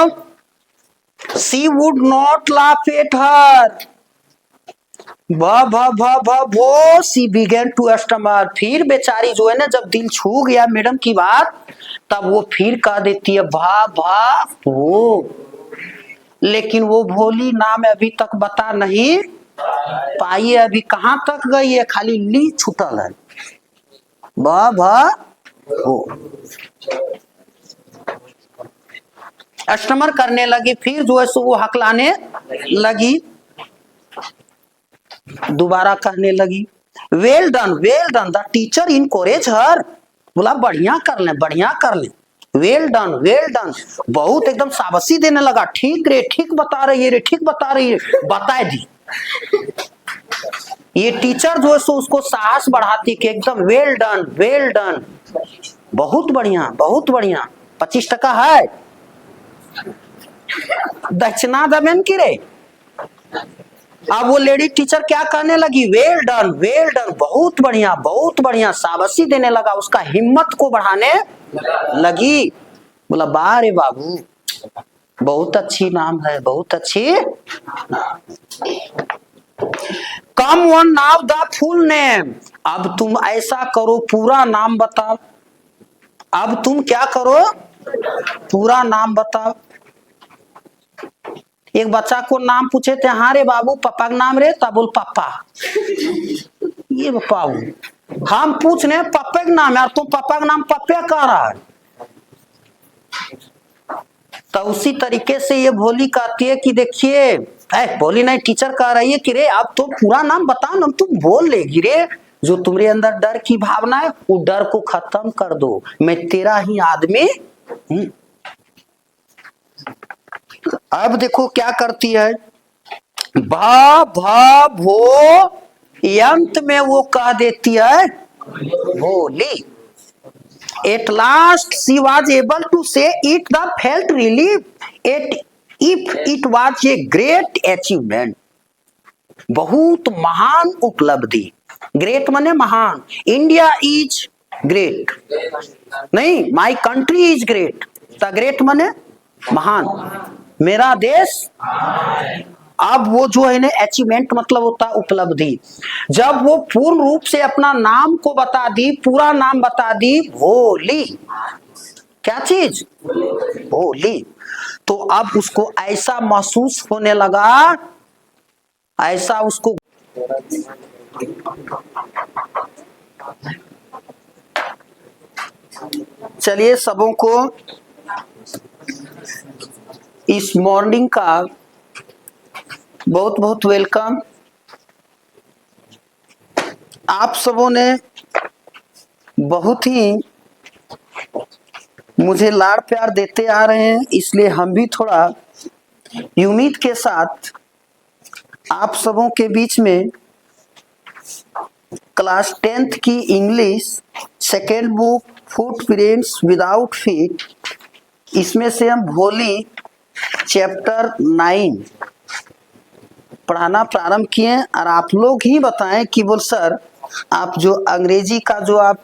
she would not laugh at her. भो सी began to stammer. फिर बेचारी जो है ना, जब दिल छू गया मैडम की बात, तब वो फिर कह देती है भा वो। लेकिन वो भोली नाम अभी तक बता नहीं पाई है। अभी कहाँ तक गई है, खाली ली छूटल है। भा वो स्टमर करने लगी। फिर जो है सो वो हकलाने लगी, दोबारा कहने लगी well done the teacher encourage her. बोला बढ़िया कर ले, बढ़िया कर ले, वेल डन। बहुत एकदम शाबाशी देने लगा। ठीक रे, ठीक बता रही है रे, ठीक बता रही है, बता दी। ये टीचर जो है सो उसको साहस बढ़ाती कि एकदम वेल डन, बहुत बढ़िया 25% है दक्षिणा दबेन की रे। अब वो लेडी टीचर क्या कहने लगी, वेल डन, बहुत बढ़िया, शाबाशी देने लगा, उसका हिम्मत को बढ़ाने लगी। बोला वाह रे बाबू, बहुत अच्छी नाम है, बहुत अच्छी। Come on now the full name. अब तुम ऐसा करो, पूरा नाम बताओ। अब तुम क्या करो, पूरा नाम बताओ। एक बच्चा को नाम पूछे थे, हाँ रे बाबू पापा का नाम रे, तब बोल पापा। ये बताओ, हम पूछ रहे पापा का नाम यार, तुम पापा का नाम पप्पे कह रहा है। तो उसी तरीके से ये भोली कहती है कि देखिए, भोली नहीं टीचर कह रही है कि रे अब तो पूरा नाम बता ना, तुम बोल लेगी रे। जो तुम्हारे अंदर डर की भावना है वो डर को खत्म कर दो, मैं तेरा ही आदमी हूं। अब देखो क्या करती है, भा भा भो, अंत में वो कह देती है भोली। At last she was able to say it the felt relief it if it was a great achievement। बहुत महान उपलब्धि, ग्रेट माने महान, इंडिया इज ग्रेट नहीं, my country is great, the great माने महान, मेरा देश। अब वो जो है ना अचीवमेंट मतलब होता है उपलब्धि। जब वो पूर्ण रूप से अपना नाम को बता दी, पूरा नाम बता दी, भोली, क्या चीज, भोली, तो अब उसको ऐसा महसूस होने लगा, ऐसा उसको, चलिए सबों को इस मॉर्निंग का बहुत बहुत वेलकम। आप सबों ने बहुत ही मुझे लाड़ प्यार देते आ रहे हैं, इसलिए हम भी थोड़ा उम्मीद के साथ आप सबों के बीच में क्लास 10th की English second book footprints without feet, इसमें से हम भोली चैप्टर 9 पढ़ाना प्रारंभ किए। और आप लोग ही बताएं कि बोल सर आप जो अंग्रेजी का जो आप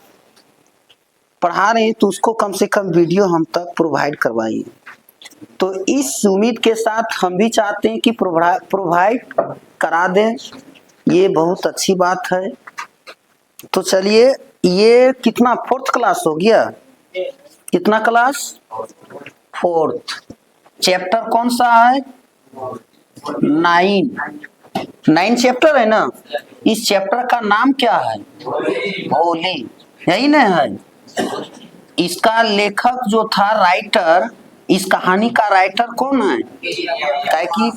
पढ़ा रहे हैं तो उसको कम से कम वीडियो हम तक प्रोवाइड करवाइए। तो इस उम्मीद के साथ हम भी चाहते हैं कि प्रोवाइड करा दें, ये बहुत अच्छी बात है। तो चलिए, ये कितना 4th क्लास हो गया, कितना क्लास 4th, चैप्टर कौन सा है 9 चैप्टर है ना। इस चैप्टर का नाम क्या है, भोली, यही ना है। इसका लेखक जो था राइटर, इस कहानी का राइटर कौन है, क्या कि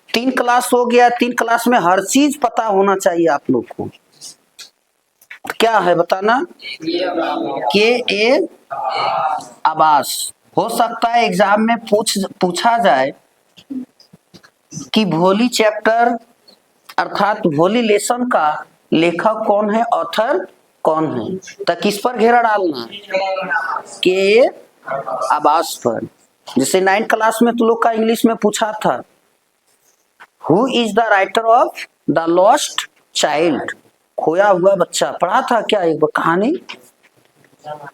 3 क्लास हो गया, 3 क्लास में हर चीज पता होना चाहिए आप लोग को। क्या है बताना, के अब्बास। हो सकता है एग्जाम में पूछा जाए कि भोली चैप्टर अर्थात भोली लेसन का लेखक कौन है, ऑथर कौन है, तो किस पर घेरा डालना, के अब्बास पर। जैसे 9th क्लास में तो लोग का इंग्लिश में पूछा था, who is the writer of the lost child, खोया हुआ बच्चा, पढ़ा था क्या एक कहानी,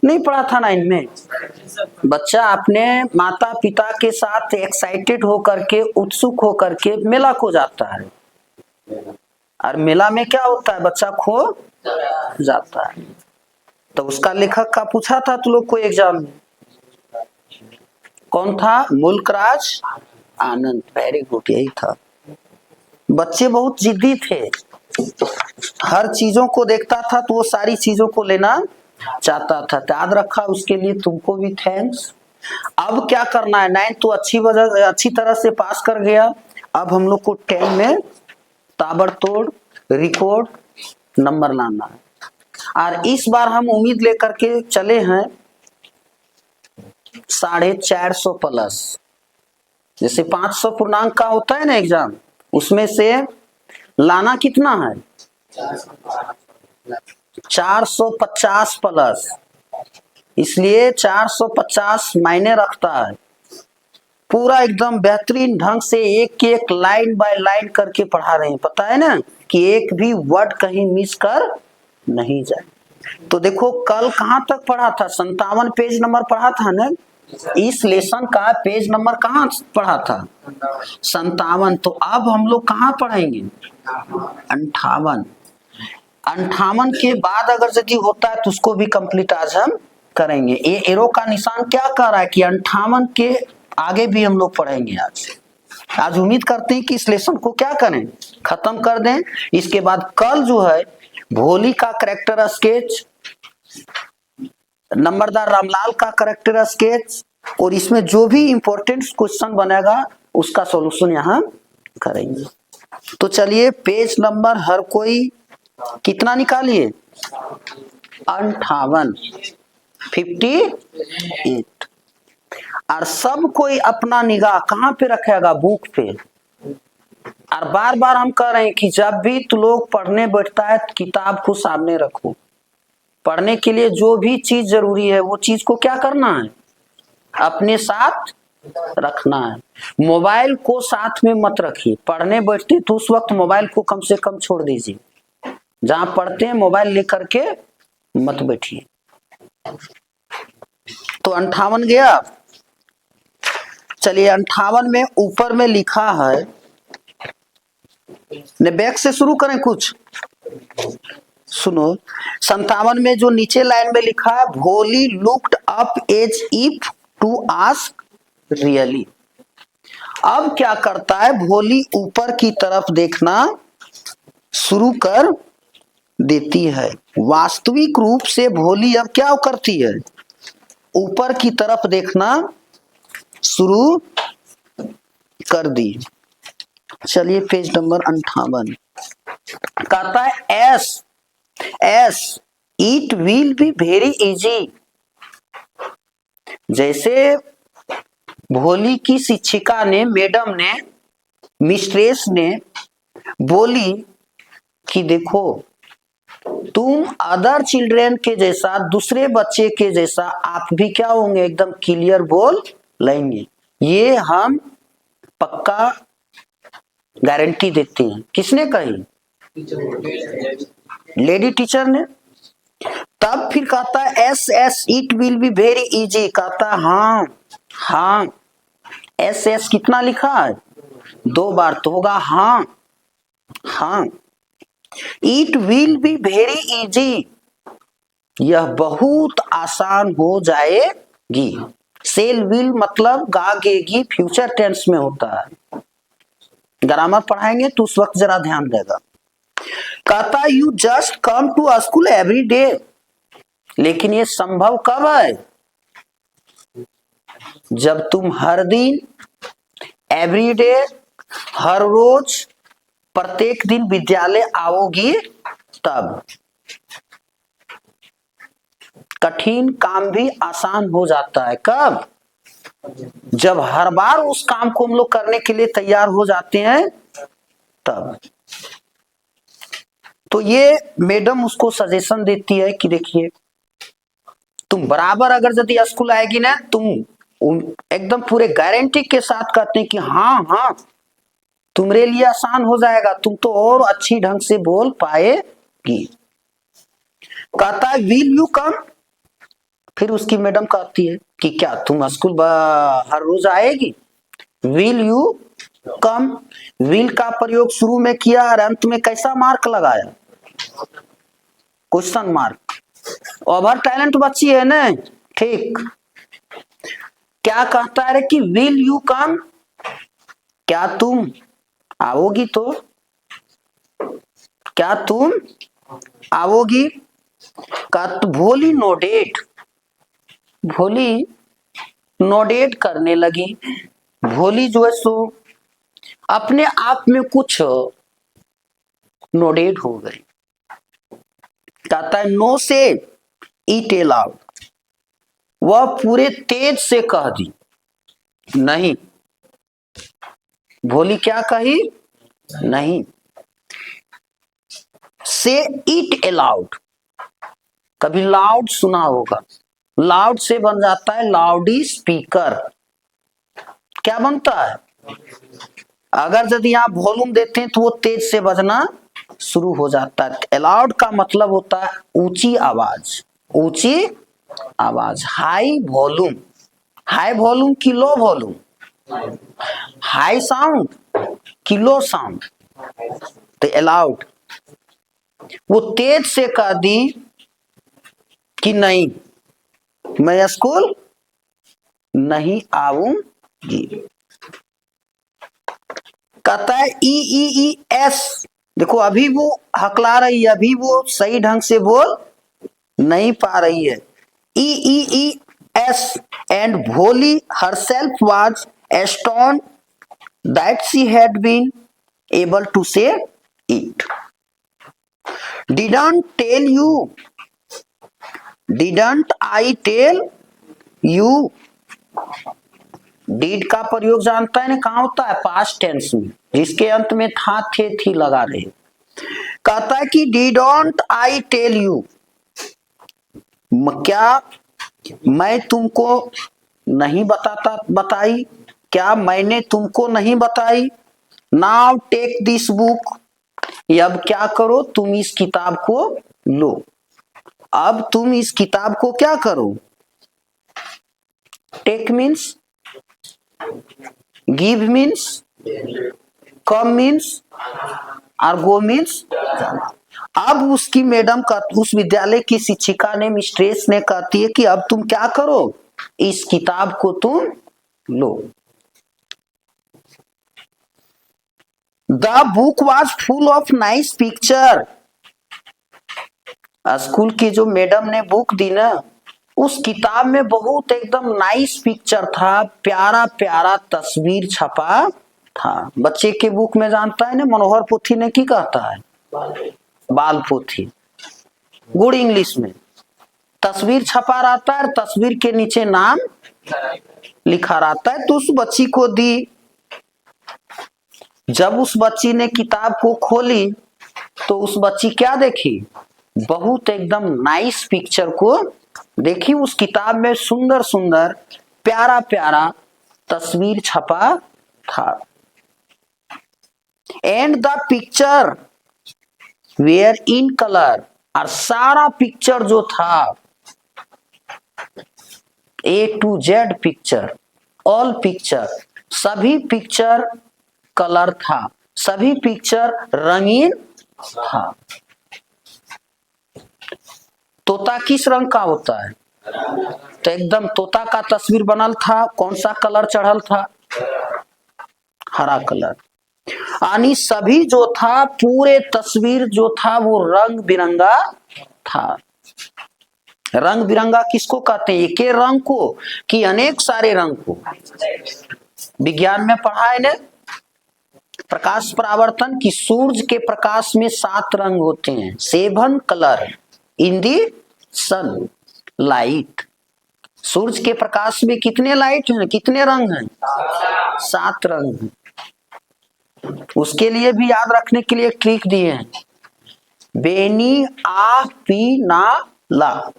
नहीं पढ़ा था 9 में। बच्चा अपने माता पिता के साथ एक्साइटेड होकर के, उत्सुक होकर के मेला को जाता है, और मेला में क्या होता है, बच्चा खो जाता है। तो उसका लेखक का पूछा था तो लोग को एग्जाम में, कौन था, मुल्कराज आनंद, वेरी गुड, यही था। बच्चे बहुत जिद्दी थे, हर चीजों को देखता था तो वो सारी चीजों को लेना चाहता था, याद रखा, उसके लिए तुमको भी थैंक्स। अब क्या करना है, 9 तो अच्छी तरह से पास कर गया, अब हम लोग को 10 में ताबड़तोड़ रिकॉर्ड नंबर लाना है। और इस बार हम उम्मीद लेकर के चले हैं 450 प्लस, जैसे 500 पूर्णांक का होता है ना एग्जाम, उसमें से लाना कितना है 450 प्लस, इसलिए 450 मायने रखता है। पूरा एकदम बेहतरीन ढंग से एक लाइन बाय लाइन करके पढ़ा रहे हैं, पता है ना, कि एक भी वर्ड कहीं मिस कर नहीं जाए। तो देखो कल कहां तक पढ़ा था, 57 पेज नंबर पढ़ा था ना, इस लेसन का पेज नंबर कहां पढ़ा था 57। तो अब हम लोग कहां पढ़ेंगे 58 के बाद अगर यदि होता है तो उसको भी कंप्लीट आज हम करेंगे। ये एरो का निशान क्या कह रहा है कि 58 के आगे भी हम लोग पढ़ेंगे आज उम्मीद करते हैं कि इस लेसन को क्या करें, खत्म कर दें। इसके बाद कल जो है भोली का करेक्टर स्केच, नंबरदार रामलाल का करेक्टर स्केच, और इसमें जो भी इंपॉर्टेंट क्वेश्चन बनेगा उसका सॉल्यूशन यहाँ करेंगे। तो चलिए पेज नंबर हर कोई कितना निकालिए, 58, 58। और सब कोई अपना निगाह कहाँ पे रखेगा, बुक पे। और बार बार हम कह रहे हैं कि जब भी तू लोग पढ़ने बैठता है किताब को सामने रखो। पढ़ने के लिए जो भी चीज जरूरी है वो चीज को क्या करना है, अपने साथ रखना है। मोबाइल को साथ में मत रखिए, पढ़ने बैठते तो उस वक्त मोबाइल को कम से कम छोड़ दीजिए। जहां पढ़ते हैं मोबाइल लेकर के मत बैठिए। तो 58 गया। चलिए 58 में ऊपर में लिखा है, ने बैक से शुरू करें कुछ सुनो। 57 में जो नीचे लाइन में लिखा है, Bholi looked up as if to ask really. अब क्या करता है, भोली ऊपर की तरफ देखना शुरू कर देती है। वास्तविक रूप से भोली अब क्या करती है, ऊपर की तरफ देखना शुरू कर दी। चलिए पेज नंबर 58 कहता है S it will be very easy. जैसे भोली की शिक्षिका ने, मैडम ने, मिस्ट्रेस ने बोली कि देखो तुम अदर चिल्ड्रेन के जैसा, दूसरे बच्चे के जैसा आप भी क्या होंगे, एकदम क्लियर बोल लेंगे। ये हम पक्का गारंटी देते हैं। किसने कही, लेडी टीचर ने। तब फिर कहता है S it will be very easy. कहता है हाँ एस कितना लिखा है, 2 बार तो होगा हाँ। It will be very easy, यह बहुत आसान हो जाएगी। सेल विल मतलब गागेगी फ्यूचर टेंस में होता है। ग्रामर पढ़ाएंगे तो उस वक्त जरा ध्यान देगा। कहता you just come to school every day. लेकिन ये संभव कब है, जब तुम हर दिन, एवरी डे, हर रोज, प्रत्येक दिन विद्यालय आओगी तब। कठिन काम भी आसान हो जाता है कब, जब हर बार उस काम को हम लोग करने के लिए तैयार हो जाते हैं तब। तो ये मैडम उसको सजेशन देती है कि देखिए तुम बराबर अगर यदि स्कूल आएगी ना, तुम एकदम पूरे गारंटी के साथ कहते हैं कि हाँ तुम्हारे लिए आसान हो जाएगा, तुम तो और अच्छी ढंग से बोल पाएगी। कहता है विल यू कम। फिर उसकी मैडम कहती है कि क्या तुम स्कूल हर रोज आएगी। विल यू कम, विल का प्रयोग शुरू में किया और अंत में कैसा मार्क लगाया, क्वेश्चन मार्क। ओवर टैलेंट बच्ची है ना, ठीक। क्या कहता है कि विल यू कम, क्या तुम आओगी, तो क्या तुम आओगी। भोली नोडेड, भोली नोडेड करने लगी। भोली जो है सो अपने आप में कुछ नोडेड हो गई। कहता है नो से इट अलाउड, वह पूरे तेज से कह दी। नहीं, भोली क्या कही, नहीं। से इट अलाउड, कभी लाउड सुना होगा, लाउड से बन जाता है लाउडी स्पीकर। क्या बनता है, अगर यदि आप वॉल्यूम देते हैं तो वो तेज से बजना शुरू हो जाता है। अलाउड का मतलब होता है ऊंची आवाज, ऊंची आवाज, हाई वॉल्यूम। हाई वॉल्यूम की लो वॉल्यूम, हाई साउंड की लो साउंड। तो अलाउड, वो तेज से कह दी कि नहीं मैं स्कूल नहीं आऊंगी। कहता है ई ई ई एस, देखो अभी वो हकला रही है, अभी वो सही ढंग से बोल नहीं पा रही है। ई ई ई एस एंड भोली herself was astonished that she had been able to say it. Didn't I tell you? Did का प्रयोग जानता है ना कहां होता है? पास्ट टेंस में, जिसके अंत में था थे थी लगा रहे। कहता है कि डिडोंट आई टेल यू, क्या मैं तुमको नहीं बताई? क्या मैंने तुमको नहीं बताई? नाउ टेक दिस बुक, अब क्या करो, तुम इस किताब को लो। अब तुम इस किताब को क्या करो? Take means give means come means और गो मीन्स जाना। अब उसकी मैडम का, उस विद्यालय की शिक्षिका ने, मिस्ट्रेस ने कहती है कि अब तुम क्या करो, इस किताब को तुम लो। The book was full of nice picture, school की जो मैडम ने बुक दी ना, उस किताब में बहुत एकदम नाइस पिक्चर था, प्यारा प्यारा तस्वीर छपा था। बच्चे के बुक में जानता है ना मनोहर पोथी ने की कहता है? बाल पोथी। गुड इंग्लिश में तस्वीर छपा रहता है, तस्वीर के नीचे नाम लिखा रहता है। तो उस बच्ची को दी। जब उस बच्ची ने किताब को खोली तो उस बच्ची क्या देखी? बहुत एकदम नाइस पिक्चर को देखी। उस किताब में सुंदर सुंदर प्यारा प्यारा तस्वीर छपा था। And the picture were in colour, और सारा पिक्चर जो था, A to Z picture, all picture, सभी पिक्चर कलर था, सभी पिक्चर रंगीन था। तोता किस रंग का होता है? तो एकदम तोता का तस्वीर बनल था। कौन सा कलर चढ़ल था? हरा कलर। यानी सभी जो था, पूरे तस्वीर जो था वो रंग बिरंगा था। रंग बिरंगा किसको कहते हैं? एक रंग को कि अनेक सारे रंग को? विज्ञान में पढ़ा है ना, प्रकाश परावर्तन की सूरज के प्रकाश में 7 रंग होते हैं, 7 कलर इन दी सन लाइट। सूरज के प्रकाश में कितने लाइट हैं, कितने रंग हैं? 7 रंग हैं। उसके लिए भी याद रखने के लिए एक ट्रिक दिए हैं, बेनी आ पी ना ला।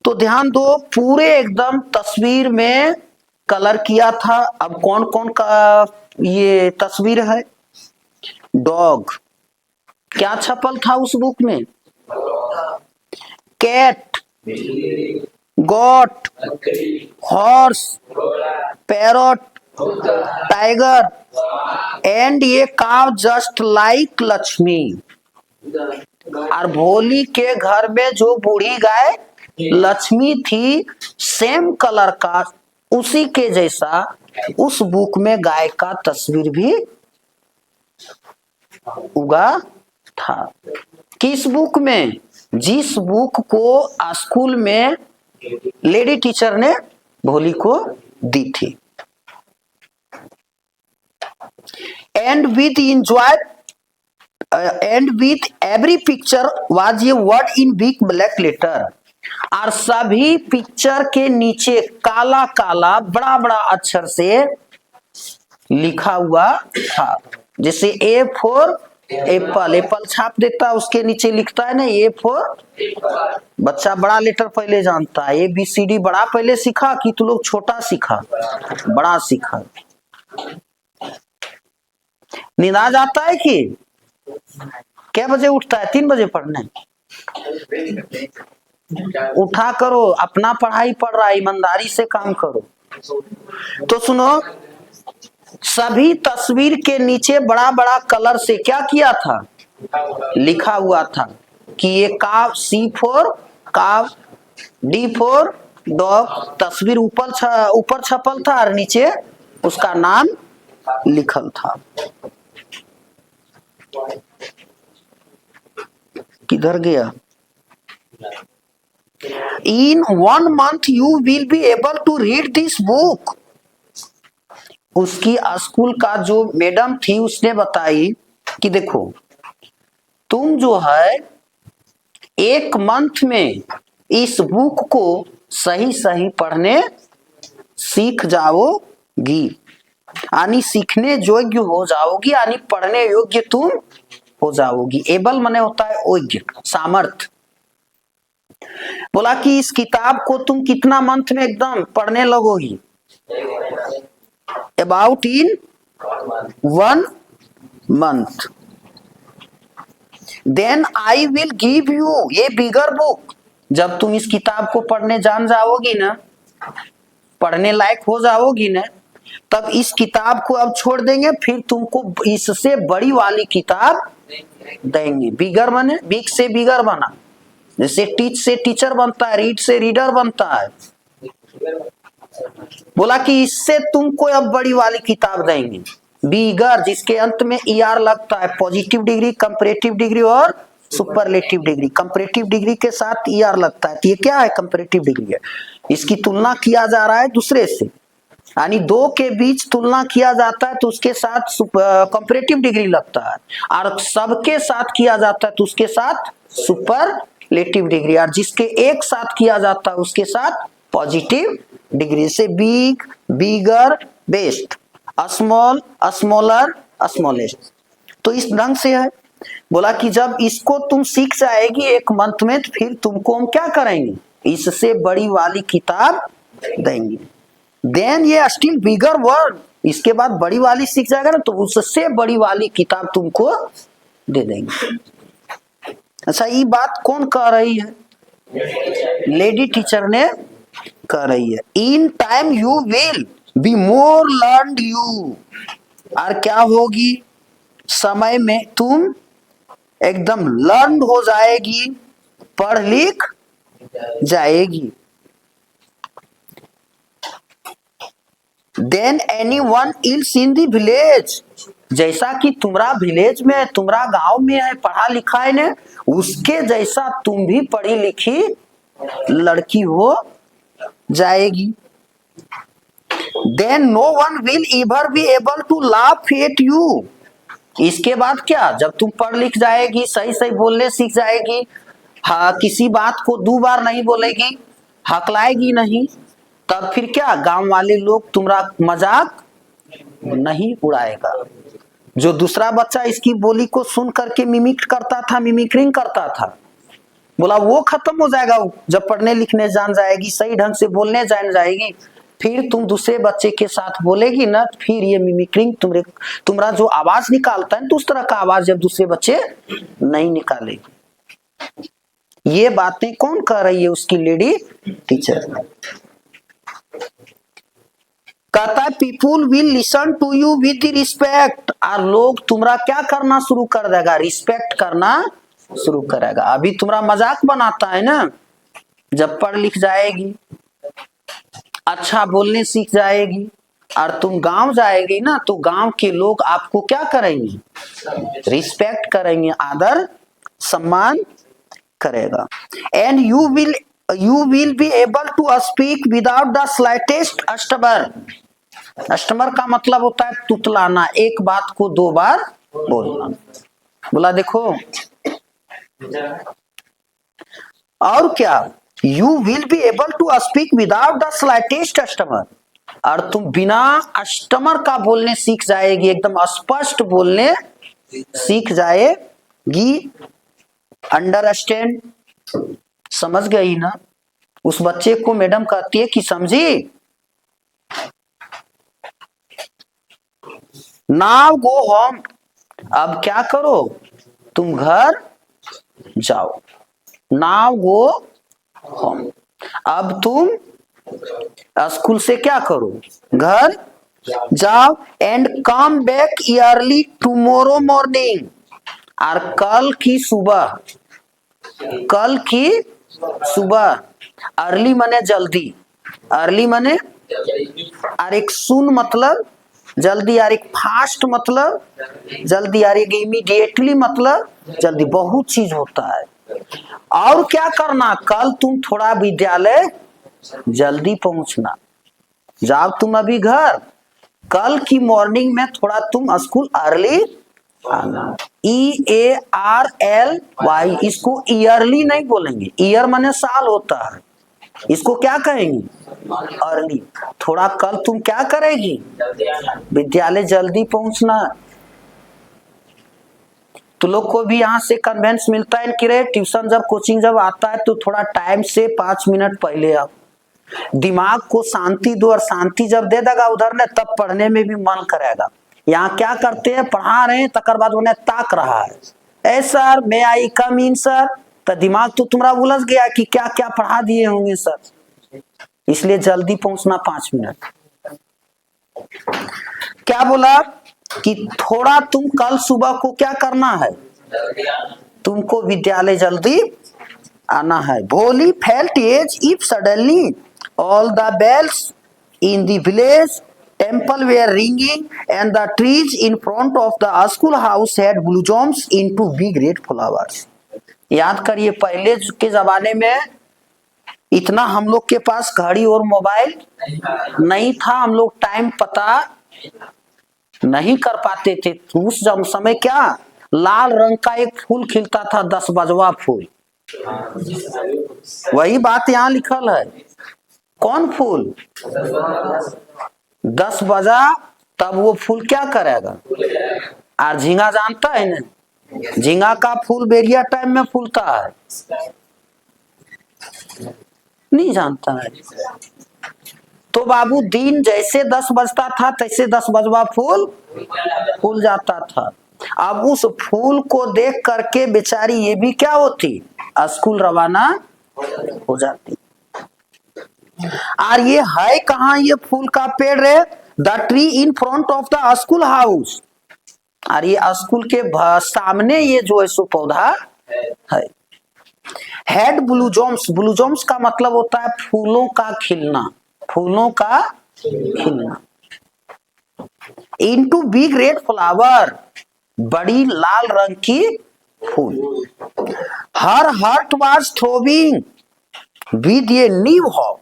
तो ध्यान दो, पूरे एकदम तस्वीर में कलर किया था। अब कौन कौन का ये तस्वीर है? डॉग, क्या छपल था उस बुक में? Cat, goat, horse, parrot, tiger, and ये काव जस्ट लाइक लक्ष्मी। और भोली के घर में जो बूढ़ी गाय लक्ष्मी थी, सेम कलर का, उसी के जैसा उस बुक में गाय का तस्वीर भी उगा था। किस बुक में? जिस बुक को स्कूल में लेडी टीचर ने भोली को दी थी। And with enjoy and with every picture was a word in big black letter, और सभी पिक्चर के नीचे काला काला बड़ा बड़ा अक्षर से लिखा हुआ था। जैसे ए फॉर एप्पल, एप्पल छाप देता है, उसके नीचे लिखता है ना ए फॉर। बच्चा बड़ा लेटर पहले जानता है, ABCD बड़ा पहले सीखा कि तू लोग छोटा सीखा? बड़ा सीखा। नींद आ जाता है कि क्या बजे उठता है? 3 बजे पढ़ने। उठा करो, अपना पढ़ाई पढ़ रहा है, ईमानदारी से काम करो। तो सुनो, सभी तस्वीर के नीचे बड़ा बड़ा कलर से क्या किया था? लिखा हुआ था कि ये काव, सी फॉर काव, डी फॉर डॉग, तस्वीर ऊपर छपल था और नीचे उसका नाम लिखल था। किधर गया? In 1 month you will be able to read this book। उसकी स्कूल का जो मैडम थी उसने बताई कि देखो तुम जो है 1 मंथ में इस बुक को सही सही पढ़ने सीख जाओगी, यानी सीखने योग्य हो जाओगी, यानी पढ़ने योग्य तुम हो जाओगी। एबल माने होता है योग्य, सामर्थ। बोला कि इस किताब को तुम कितना मंथ में एकदम पढ़ने लगोगी? About in 1 month। Then I will give you a bigger book. जब तुम इस किताब को पढ़ने जान जाओगी ना, पढ़ने लायक हो जाओगी ना, तब इस किताब को अब छोड़ देंगे, फिर तुमको इससे बड़ी वाली किताब देंगे। बिगर माने बिग से बिगर बना, जैसे टीच से टीचर बनता है, रीड से रीडर बनता है। बोला कि इससे तुमको अब बड़ी वाली किताब देंगे। बिगर जिसके अंत में ER लगता है, पॉजिटिव डिग्री, कंपैरेटिव डिग्री और सुपरलेटिव डिग्री। कंपैरेटिव डिग्री के साथ ER लगता है। तो ये क्या है? कंपैरेटिव डिग्री है। इसकी तुलना किया जा रहा है दूसरे से, यानी दो के बीच तुलना किया जाता है तो उसके साथ कंपैरेटिव डिग्री लगता है, और सबके साथ किया जाता है तो उसके साथ सुपरलेटिव डिग्री, और जिसके एक साथ किया जाता है उसके साथ पॉजिटिव डिग्री। से बिग, बिगर, बेस्ट, स्मॉल, स्मॉलर, स्मॉलेस्ट। तो इस ढंग से है। बोला कि जब इसको तुम सीख जाएगी 1 मंथ में, तो फिर तुमको हम क्या करेंगे? इससे बड़ी वाली किताब देंगे। देन ये स्टिल बिगर वर्ड, इसके बाद बड़ी वाली सीख जाएगा ना, तो उससे बड़ी वाली किताब तुमको दे देंगे। अच्छा, ये बात कौन कह रही है? लेडी टीचर ने कह रही है। In time you will be more learned you, और क्या होगी? समय में तुम एकदम लर्न हो जाएगी, पढ़ लिख जाएगी। Then any one else in the village, जैसा कि तुम्हारा विलेज में है, तुम्हारा गांव में है, पढ़ा लिखा है ने, उसके जैसा तुम भी पढ़ी लिखी लड़की हो जाएगी। Then no one will ever be able to laugh at you. इसके बाद क्या? जब तुम पढ़ लिख जाएगी, सही सही बोलने सीख जाएगी, हाँ, किसी बात को 2 बार नहीं बोलेगी, हकलाएगी नहीं, तब फिर क्या? गांव वाले लोग तुम्हारा मजाक नहीं उड़ाएगा। जो दूसरा बच्चा इसकी बोली को सुन करके मिमिक्ट करता था, मिमिक्रिंग करता था, बोला वो खत्म हो जाएगा जब पढ़ने लिखने जान जाएगी, सही ढंग से बोलने जान जाएगी। फिर तुम दूसरे बच्चे के साथ बोलेगी ना, फिर ये मिमिक्रिंग तुम्हारा जो आवाज निकालता है तो उस तरह का आवाज जब दूसरे बच्चे नहीं निकालेगी। ये बातें कौन कह रही है? उसकी लेडी टीचर। कहता है people will listen to you with respect, और लोग तुम्हारा क्या करना शुरू कर देगा? रिस्पेक्ट करना शुरू करेगा। अभी तुम्हारा मजाक बनाता है ना, जब पढ़ लिख जाएगी, अच्छा बोलने सीख जाएगी, और तुम गांव जाएगी ना, तो गांव के लोग आपको क्या करेंगे? रिस्पेक्ट करेंगे, आदर सम्मान करेगा। And you will be able to speak without the slightest stammer. Stammer का मतलब होता है तुतलाना, एक बात को 2 बार बोलना। बोला देखो, और क्या? You will be able to speak without the slightest stammer, और तुम बिना स्टमर का बोलने सीख जाएगी, एकदम स्पष्ट बोलने सीख जाएगी। अंडरस्टैंड, समझ गई ना? उस बच्चे को मैडम कहती है कि समझी। नाउ गो होम, अब क्या करो? तुम घर जाओ। नाउ गो होम, अब तुम स्कूल से क्या करो? घर जाओ। And come back yearly tomorrow morning, और कल की सुबह अर्ली मने जल्दी, अर्ली मने, और एक सुन मतलब जल्दी, और एक फास्ट मतलब जल्दी, और एक इमीडिएटली मतलब जल्दी। बहुत चीज होता है। और क्या करना, कल तुम थोड़ा विद्यालय जल्दी पहुंचना। जाओ तुम अभी घर, कल की मॉर्निंग में थोड़ा तुम स्कूल अर्ली आना। EARLY, इसको ईयरली नहीं बोलेंगे, ईयर माने साल होता है, इसको क्या कहेंगे, अर्ली। थोड़ा कल तुम क्या करेगी, विद्यालय जल्दी पहुंचना। तो लोग को भी यहाँ से कन्वेंस मिलता है कि रे ट्यूशन जब कोचिंग जब आता है तो थोड़ा टाइम से 5 मिनट पहले आओ। दिमाग को शांति दो, और शांति जब दे देगा उधर ने, तब पढ़ने में भी मन करेगा। यहाँ क्या करते हैं, पढ़ा रहे हैं तकर बाद उन्हें ताक रहा है, ए सर मे आई कम इन सर, तो दिमाग तो तुम्हारा उलझ गया कि क्या क्या पढ़ा दिए होंगे सर। इसलिए जल्दी पहुंचना 5 मिनट। क्या बोला कि थोड़ा तुम कल सुबह को क्या करना है, तुमको विद्यालय जल्दी आना है। Bholi felt as if suddenly all the bells in the village temple were ringing and the trees in front of the school house had blossoms into big red flowers. याद करिए, पहले के जमाने में इतना हम लोग के पास घड़ी और मोबाइल नहीं था, हम लोग टाइम पता नहीं कर पाते थे। उस समय क्या, लाल रंग का एक फूल खिलता था, 10 बजवा फूल। वही बात यहाँ लिखल है। कौन फूल, 10 बजा तब वो फूल क्या करेगा। और झींगा जानता है ना, झींगा का फूल बेरिया टाइम में फूलता है, नहीं जानता है। तो बाबू दिन जैसे 10 बजता था तैसे 10 बजवा फूल फूल जाता था। अब उस फूल को देख करके बेचारी ये भी क्या होती, स्कूल रवाना हो जाती। और ये है कहाँ, ये फूल का पेड़ है, the tree in front of the school house. और ये स्कूल के सामने ये जो है सो पौधा है। हेड ब्लूजॉम्स, ब्लूजॉम्स का मतलब होता है फूलों का खिलना, फूलों का खिलना। इनटू बिग रेड फ्लावर, बड़ी लाल रंग की फूल। Her heart was throbbing with a new hope,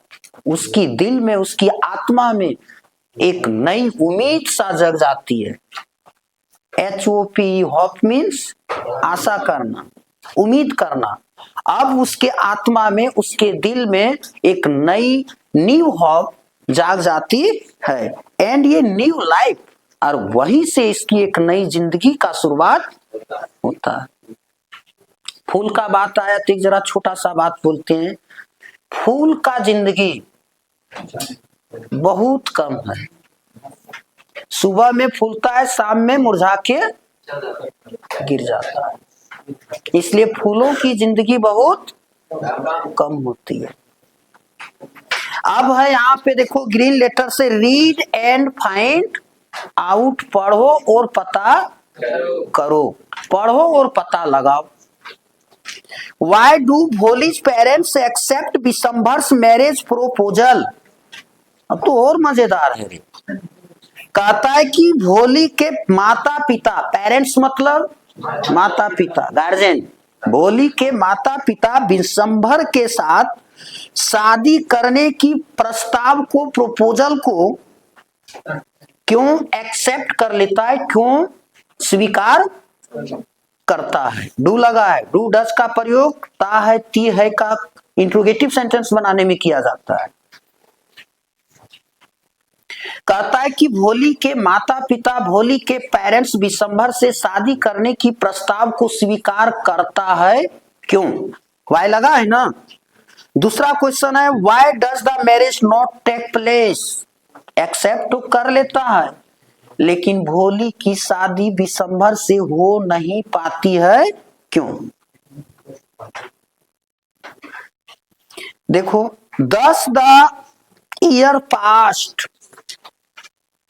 उसकी दिल में, उसकी आत्मा में एक नई उम्मीद सा जग जाती है। HOP, होप मीन्स आशा करना, उम्मीद करना। अब उसके आत्मा में, उसके दिल में एक नई न्यू होप जाग जाती है, एंड ये न्यू लाइफ, और वहीं से इसकी एक नई जिंदगी का शुरुआत होता है। फूल का बात आया तो एक जरा छोटा सा बात बोलते हैं। फूल का जिंदगी बहुत कम है, सुबह में फूलता है, शाम में मुरझा के गिर जाता है। इसलिए फूलों की जिंदगी बहुत कम होती है। अब है यहाँ पे देखो ग्रीन लेटर से, रीड एंड फाइंड आउट, पढ़ो और पता करो, पढ़ो और पता लगाओ। Why do Bholi's parents accept Vishambhar's marriage proposal. अब तो और मजेदार है रे। कहता है कि भोली के माता पिता, पेरेंट्स मतलब माता पिता, गार्जियन, भोली के माता पिता विशंभर के साथ शादी करने की प्रस्ताव को, प्रपोजल को क्यों एक्सेप्ट कर लेता है, क्यों स्वीकार करता है। डू लगा है, डू डज का प्रयोग ता है ती है का इंट्रोगेटिव सेंटेंस बनाने में किया जाता है। कहता है कि भोली के माता पिता, भोली के पेरेंट्स विशंभर से शादी करने की प्रस्ताव को स्वीकार करता है, क्यों, वाई लगा है ना। दूसरा क्वेश्चन है, why does the marriage not take place. Accept तो कर लेता है, लेकिन भोली की शादी विशंभर से हो नहीं पाती है, क्यों। देखो, 10 the year past,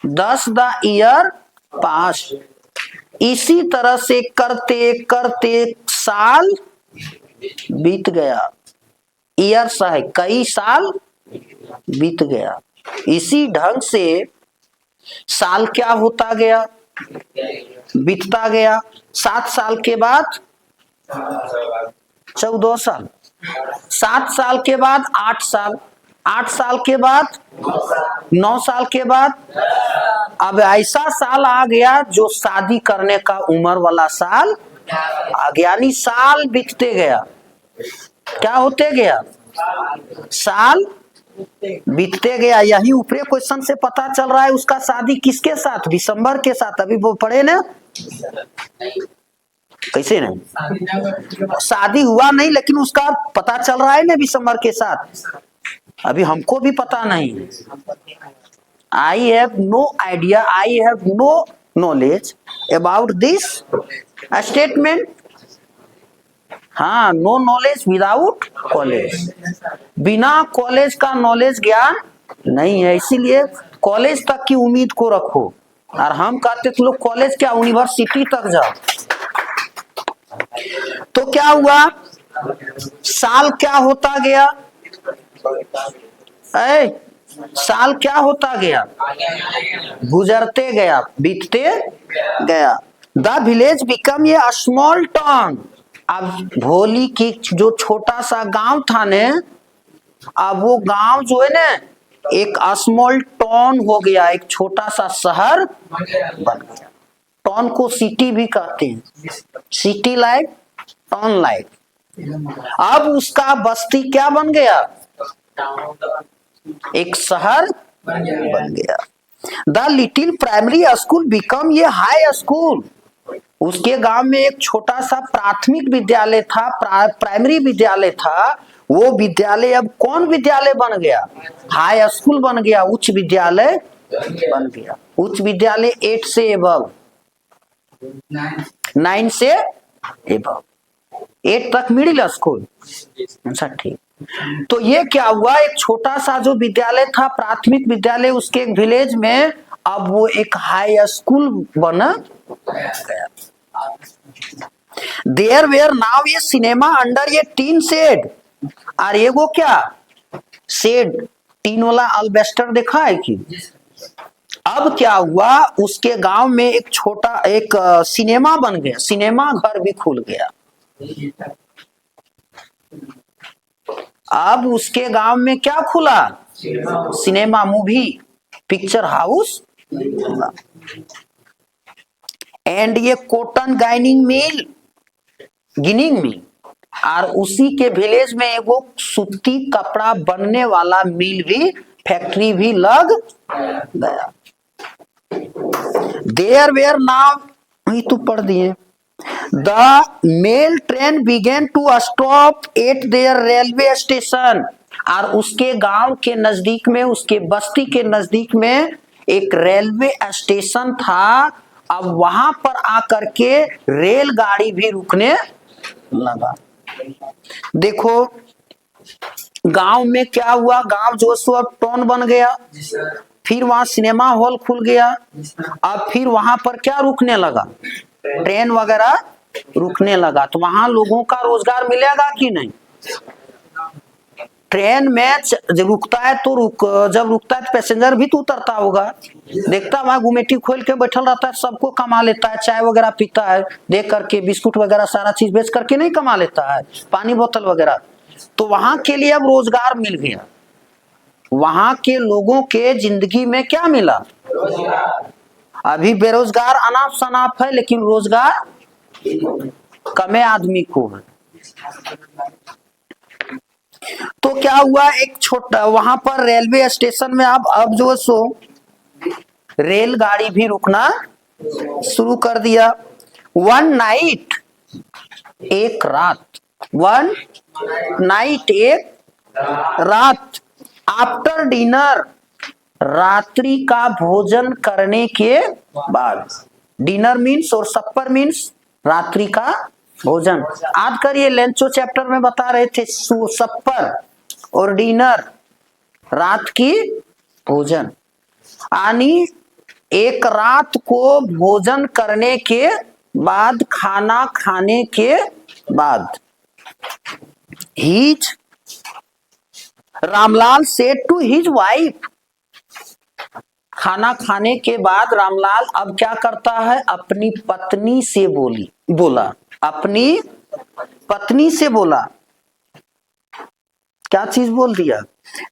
10 the year past, इसी तरह से करते करते साल बीत गया। ईयर्स है, कई साल बीत गया। इसी ढंग से साल क्या होता गया, बीतता गया। 7 साल के बाद 14 साल, 7 साल के बाद 8 साल, 8 साल के बाद 9 साल के बाद अब ऐसा साल आ गया जो शादी करने का उम्र वाला साल आ गया, यानी साल बीतते गया। क्या होते गया, साल बीतते गया। यही ऊपरी क्वेश्चन से पता चल रहा है उसका शादी किसके साथ, दिसंबर के साथ। अभी वो पढ़े ना, कैसे नहीं, शादी हुआ नहीं लेकिन उसका पता चल रहा है ना दिसंबर के साथ। अभी हमको भी पता नहीं, I have no idea, I have no knowledge about this statement. हाँ, नो नॉलेज विदाउट कॉलेज, बिना कॉलेज का नॉलेज ज्ञान नहीं है। इसीलिए कॉलेज तक की उम्मीद को रखो। और हम कहते तो लोग कॉलेज क्या, यूनिवर्सिटी तक जाओ। तो क्या हुआ, साल क्या होता गया, साल क्या होता गया, गुजरते गया, बीतते गया। The village become a small town. अब भोली की जो छोटा सा गांव था ने, अब वो गांव जो है ना एक स्मॉल टाउन हो गया, एक छोटा सा शहर बन गया। टाउन को सिटी भी कहते हैं, सिटी लाइक, टाउन लाइक। अब उसका बस्ती क्या बन गया, एक शहर बन गया। The little primary school become ये हाई स्कूल। उसके गांव में एक छोटा सा प्राथमिक विद्यालय था, प्राइमरी विद्यालय था। वो विद्यालय अब कौन विद्यालय बन गया, हाई स्कूल बन गया, उच्च विद्यालय बन गया। उच्च विद्यालय 8 से एबव, 9 से एबव, 8 तक मिडिल स्कूल। अच्छा ठीक। तो ये क्या हुआ, एक छोटा सा जो विद्यालय था, प्राथमिक विद्यालय, उसके एक विलेज में अब वो एक हाई स्कूल बना गया। देयर वेयर नाउ ये सिनेमा अंडर ये टीन शेड। और ये वो क्या, शेड, टीन वाला अल्बेस्टर देखा है कि। अब क्या हुआ, उसके गांव में एक छोटा एक सिनेमा बन गया, सिनेमा घर भी खुल गया। अब उसके गांव में क्या खुला, cinema, movie, picture house. And ये कॉटन गाइनिंग मिल, गिनिंग मिल, और उसी के विलेज में वो सूती कपड़ा बनने वाला मिल भी, फैक्ट्री भी लग गया। देयर वेयर नाउ, तो पढ़ दिए। The mail train began to stop at their railway station. और उसके गांव के नजदीक में, उसके बस्ती के नजदीक में एक रेलवे स्टेशन था। अब वहां पर आकर के रेलगाड़ी भी रुकने लगा। देखो गांव में क्या हुआ, गांव जो सो अब टाउन बन गया, फिर वहां सिनेमा हॉल खुल गया। अब फिर वहां पर क्या रुकने लगा, ट्रेन वगैरह रुकने लगा। तो वहां लोगों का रोजगार मिलेगा कि नहीं। ट्रेन में जब रुकता है तो जब रुकता है तो पैसेंजर भी तो उतरता होगा, देखता वहां गुमेटी खोल के बैठल रहता है, सबको कमा लेता है, चाय वगैरह पीता है, दे करके बिस्कुट वगैरह सारा चीज बेच करके नहीं कमा लेता है, पानी बोतल वगैरह। तो वहां के लिए अब रोजगार मिल गया। वहां के लोगों के जिंदगी में क्या मिला, अभी बेरोजगार अनाप शनाप है, लेकिन रोजगार कमे आदमी को है। तो क्या हुआ, एक छोटा वहां पर रेलवे स्टेशन में अब जो सो रेलगाड़ी भी रुकना शुरू कर दिया। वन नाइट, एक रात, वन नाइट, एक रात, आफ्टर डिनर, रात्रि का भोजन करने के बाद। डिनर मीन्स और सप्पर मीन्स रात्रि का भोजन। आज कर ये लेंचो चैप्टर में बता रहे थे, सप्पर और डिनर, रात की भोजन, यानी एक रात को भोजन करने के बाद, खाना खाने के बाद। His Ramlal said to his wife, खाना खाने के बाद रामलाल अब क्या करता है, अपनी पत्नी से बोला, अपनी पत्नी से बोला, क्या चीज बोल दिया,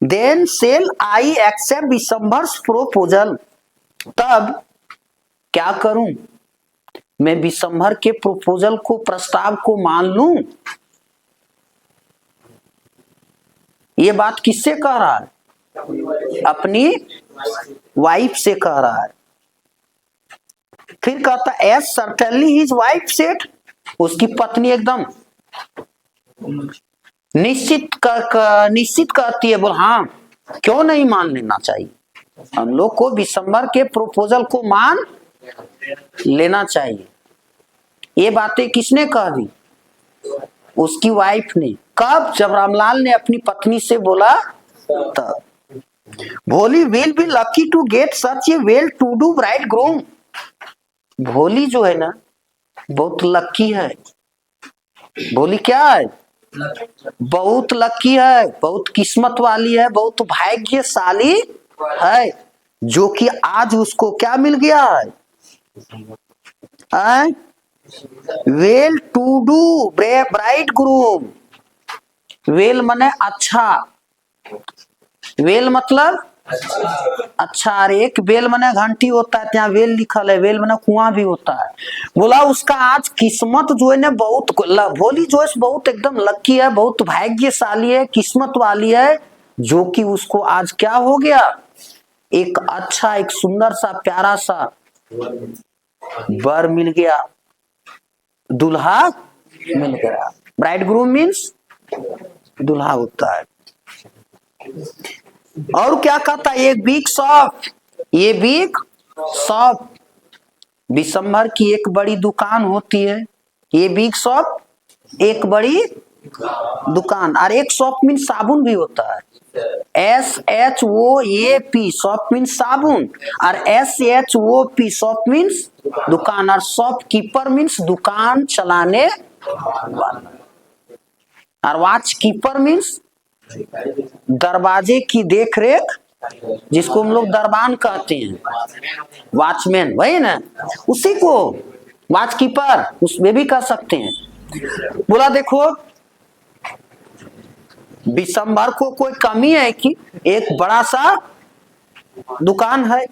then shall I accept Vishambhar's proposal, तब क्या करूं, मैं विशंभर के प्रोपोजल को, प्रस्ताव को मान लूं। ये बात किससे कह रहा है, अपनी वाइफ से कह रहा है। फिर कहता है as certainly his wife said, उसकी पत्नी एकदम निश्चित कहती है, बोल हाँ क्यों नहीं मान लेना चाहिए, हम लोग को विशंभर के प्रोपोजल को मान लेना चाहिए। ये बातें किसने कह दी, उसकी वाइफ ने। कब, जब रामलाल ने अपनी पत्नी से बोला तब। Bholi will be lucky to get such a well to do bridegroom, Bholi जो है ना बहुत लकी है, भोली क्या है, बहुत लकी है, बहुत किस्मत वाली है, बहुत भाग्यशाली है, जो कि आज उसको क्या मिल गया है, well to do bridegroom. Well मने अच्छा, वेल मतलब अच्छा, अरे एक बेल मने घंटी होता है, यहाँ वेल लिखल है, वेल मने कुआं भी होता है। बोला उसका आज किस्मत जो है ना बहुत, भोली जो है बहुत एकदम लकी है, बहुत भाग्यशाली है, किस्मत वाली है, जो कि उसको आज क्या हो गया, एक अच्छा, एक सुंदर सा प्यारा सा वर मिल गया, दुल्हा मिल गया। ब्राइड ग्रूम मीन्स दुल्हा होता है। और क्या कहता है, ये बिग शॉप, ये बिग शॉप, विशंभर की एक बड़ी दुकान होती है, ये बिग शॉप एक बड़ी दुकान। और एक शॉप मीन साबुन भी होता है, SHOAP शॉप मीन साबुन, और SHOP शॉप मीन्स दुकान, और शॉपकीपर मीन्स दुकान चलाने वाला, और वॉच कीपर मीन्स दरवाजे की देख रेख, जिसको हम लोग दरबान कहते हैं, वॉचमैन वही ना, उसी को वॉच कीपर उसमें भी कह सकते हैं। बोला देखो विशंभर को कोई कमी है कि एक बड़ा सा दुकान है,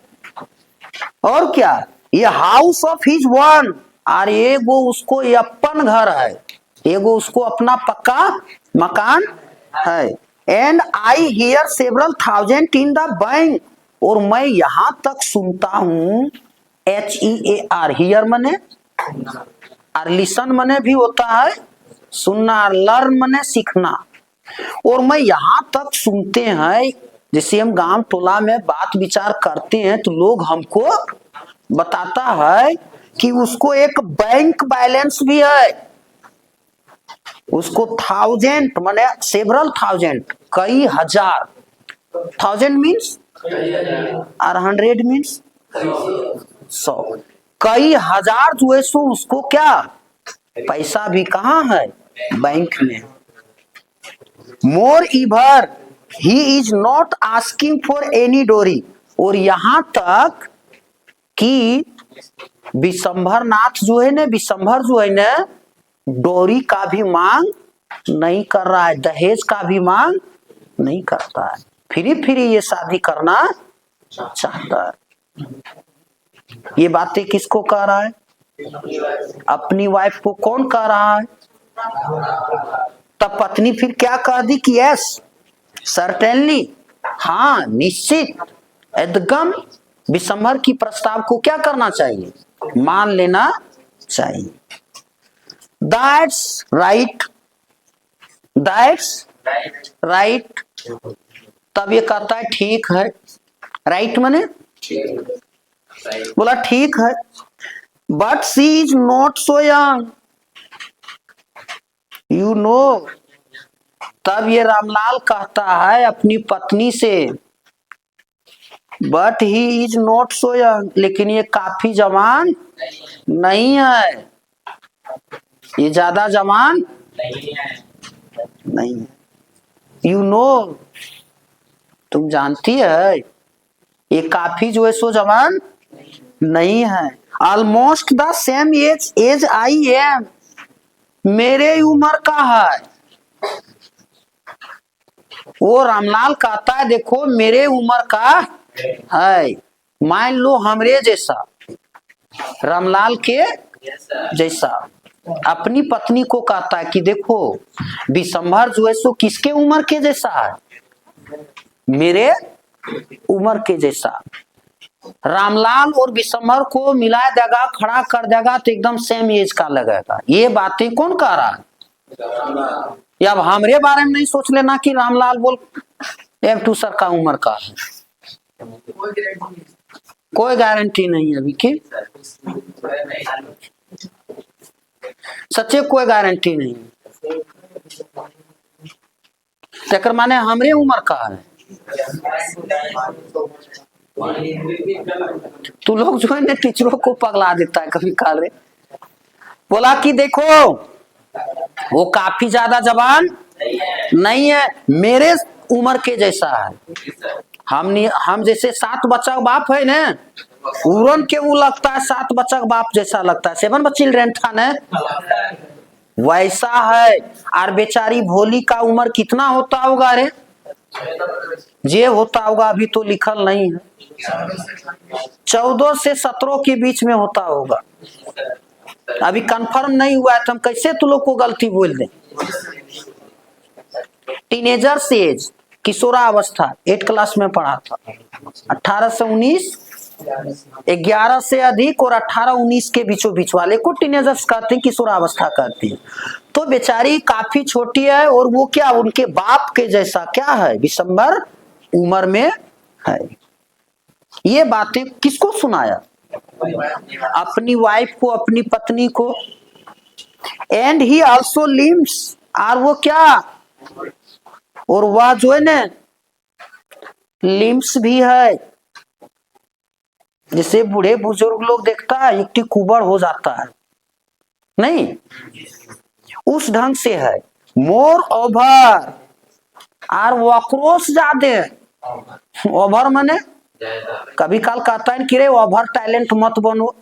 और क्या, ये हाउस ऑफ हिज वन, और ये वो उसको ये अपन घर है, ये वो उसको अपना पक्का मकान है। And I hear several thousand in the bank, और मैं यहां तक सुनता हूं, HEAR, हियर मने, और लिसन मने भी होता है सुनना, और लर्न मने सीखना। और मैं यहां तक सुनते हैं, जैसे हम गांव टोला में बात विचार करते हैं तो लोग हमको बताता है कि उसको एक बैंक बैलेंस भी है, उसको 1000 माने सेवरल थाउजेंड, कई हजार, 1000 मीन्स और 100 मीन्स 100, कई हजार जो है सो उसको क्या पैसा भी कहाँ है, बैंक में। Moreover he is not asking for any dowry, और यहां तक कि विशंभर नाथ जो है ना, विशंभर जो है ना डोरी का भी मांग नहीं कर रहा है, दहेज का भी मांग नहीं करता है, फ्री ये शादी करना चाहता है। ये बातें किसको कह रहा है, अपनी वाइफ को। कौन कह रहा है, तब पत्नी फिर क्या कह दी कि यस सर्टेनली, हाँ निश्चित एकदम विशंभर की प्रस्ताव को क्या करना चाहिए, मान लेना चाहिए। दैट्स राइट, दैट्स राइट, तब ये कहता है ठीक है, राइट माने बोला ठीक है, but she is not so young, you know. तब ये रामलाल कहता है अपनी पत्नी से, but he is not so young, लेकिन ये काफी जवान नहीं है, ये ज्यादा जवान नहीं है। यू नो तुम जानती है ये काफी जो है सो जवान नहीं है। Almost the same age as I, am उम्र का है। वो रामलाल कहता है देखो मेरे उम्र का है, मान लो हमरे जैसा, रामलाल के जैसा। अपनी पत्नी को कहता है कि देखो विशंभर जो है सो किसके उम्र के जैसा है, मेरे उम्र के जैसा। रामलाल और विशंभर को मिला देगा, खड़ा कर देगा तो एकदम सेम एज का लगेगा। ये बातें कौन कह रहा है? या अब हमरे बारे में नहीं सोच लेना कि रामलाल बोल एक दूसर का उम्र का है। कोई गारंटी नहीं है अभी की, सच्चे कोई गारंटी नहीं है। तेकर माने हमरे उम्र का है। तू लोग जो है ना टीचरों को पगला देता है कभी काल। बोला कि देखो वो काफी ज्यादा जवान नहीं है, मेरे उम्र के जैसा है। हम जैसे 7 बच्चा का बाप है ना, उड़न के वो लगता है 7 बच्चा का बाप जैसा लगता है। 7 चिल्ड्रेन था ना, वैसा है। और बेचारी भोली का उम्र कितना होता होगा रे? जे होता होगा अभी तो लिखल नहीं है, 14 से 17 के बीच में होता होगा। अभी कंफर्म नहीं हुआ है तो हम कैसे तू लोग को गलती बोल दें। टीनेजर एज, किशोरावस्था, 8 क्लास में पढ़ा था। 18 से 19, 11 से अधिक और 18-19 के बीचों बीच वाले को टीनेजर्स कहते हैं, किशोरावस्था कहते हैं। तो बेचारी काफी छोटी है और वो क्या उनके बाप के जैसा क्या है, विशंभर उम्र में है। ये बातें किसको सुनाया? अपनी वाइफ को, अपनी पत्नी को। एंड ही ऑल्सो लिम्स, और वो क्या, और वह जो है ना लिम्स भी है। जैसे बूढ़े बुजुर्ग लोग देखता है एक कुबड़ हो जाता है, नहीं उस ढंग से है। मोर ओवर, और वक्रोश ज्यादा। ओवर माने कभी काल कहता है कि रे ओवर टैलेंट मत बनो,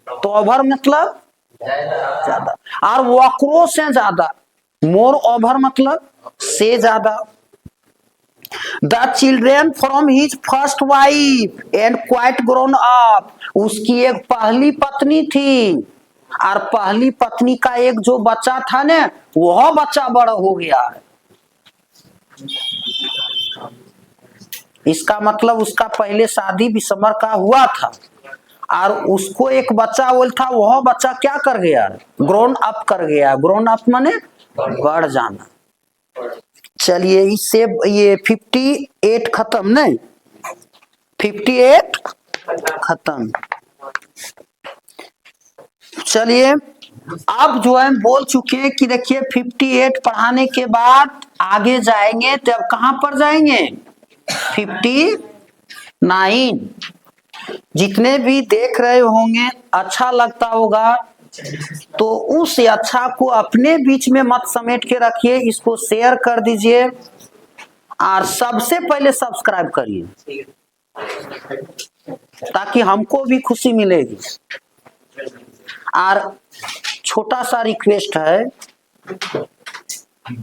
तो ओवर मतलब ज्यादा, और वक्रोश से ज्यादा। मोर ओवर मतलब से ज्यादा। The children from his first wife and quite grown up, उसकी एक पहली पत्नी थी और पहली पत्नी का एक जो बच्चा था ना, वह बच्चा बड़ा हो गया है। इसका मतलब उसका पहले शादी विशंभर का हुआ था और उसको एक बच्चा बोल था, वह बच्चा क्या कर गया, ग्रोन अप कर गया। ग्रोन अप माने बढ़ जाना। चलिए इससे ये 58 खत्म, नहीं 58 खत्म। चलिए अब जो है बोल चुके हैं कि देखिए 58 पढ़ाने के बाद आगे जाएंगे, तब कहां पर जाएंगे, 59। जितने भी देख रहे होंगे अच्छा लगता होगा तो उस अच्छा को अपने बीच में मत समेट के रखिए, इसको शेयर कर दीजिए और सबसे पहले सब्सक्राइब करिए ताकि हमको भी खुशी मिलेगी। और छोटा सा रिक्वेस्ट है,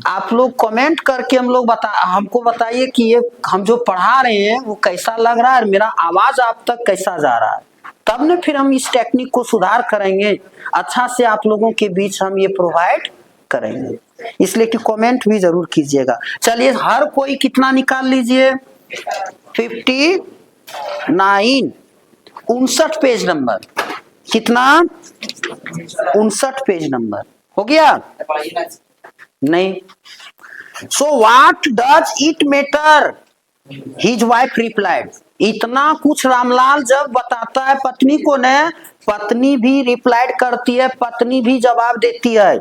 आप लोग कमेंट करके हमको बताइए कि ये हम जो पढ़ा रहे हैं वो कैसा लग रहा है और मेरा आवाज आप तक कैसा जा रहा है। तब न फिर हम इस टेक्निक को सुधार करेंगे, अच्छा से आप लोगों के बीच हम ये प्रोवाइड करेंगे। इसलिए कि कमेंट भी जरूर कीजिएगा। चलिए हर कोई कितना निकाल लीजिए, 59, 59 पेज नंबर, कितना 59 पेज नंबर हो गया नहीं। So what does it matter, his wife replied. इतना कुछ रामलाल जब बताता है पत्नी को न, पत्नी भी रिप्लाइड करती है, पत्नी भी जवाब देती है।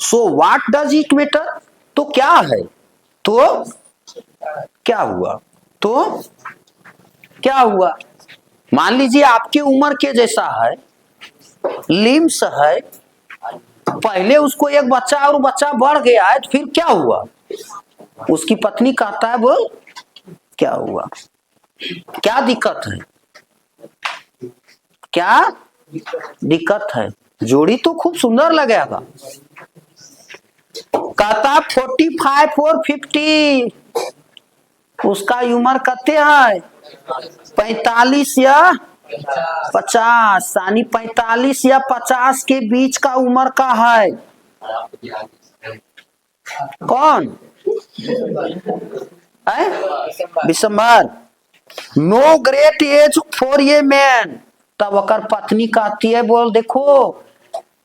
So what does it matter, तो क्या है, तो क्या हुआ, तो क्या हुआ। मान लीजिए आपकी उम्र के जैसा है, लिम्स है, पहले उसको एक बच्चा और बच्चा बढ़ गया है, तो फिर क्या हुआ, उसकी पत्नी कहता है बोल क्या हुआ, क्या दिक्कत है, क्या दिक्कत है। जोड़ी तो खूब सुंदर लगेगा। कहता 45 और 50, उसका उम्र कहते है 45 या 50, यानी 45 या 50 के बीच का उम्र का है। कौन है? Bishamber. No great age for ये मैन। तब अकर पत्नी कहती है बोल देखो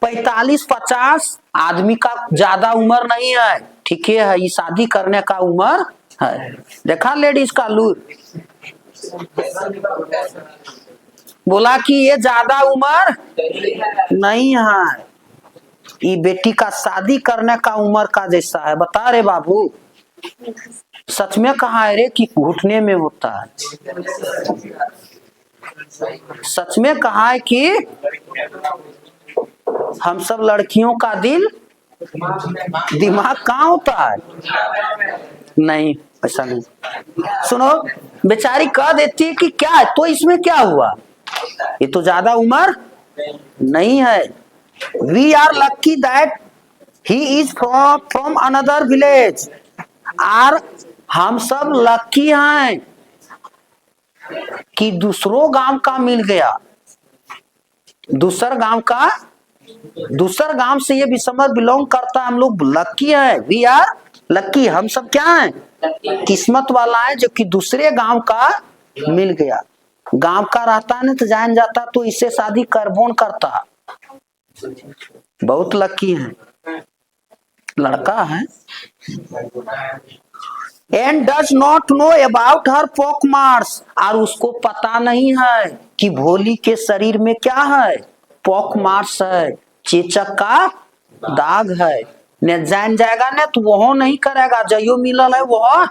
45-50 आदमी का ज्यादा उम्र नहीं है, ठीक है, ये शादी करने का उम्र है। देखा लेडीज का लूर, बोला कि ये ज्यादा उम्र नहीं है, ये बेटी का शादी करने का उम्र का जैसा है। बता रे बाबू, सच में कहा है रे कि घुटने में होता है, सच में कहा है कि हम सब लड़कियों का दिमाग कहाँ होता है? नहीं, ऐसा नहीं। सुनो, बेचारी कह देती है कि क्या है तो इसमें क्या हुआ, ये तो ज्यादा उम्र नहीं है। We are lucky that he is from another village. और हम सब लकी हैं कि दूसरों गांव का मिल गया, दूसर गांव से ये विषमर बिलोंग करता है। हम लोग लकी है, वी आर लकी, हम सब क्या हैं, किस्मत वाला है जो कि दूसरे गांव का मिल गया। गांव का रहता है ना तो जान जाता तो इससे शादी करबोन करता। बहुत लकी है, लड़का है। And does not know about her pock marks. और उसको पता नहीं है कि भोली के शरीर में क्या है, पॉक मार्क्स है, चेचक का दाग है। ने जान जाएगा ना तो वह नहीं करेगा, जयो मिलल है वह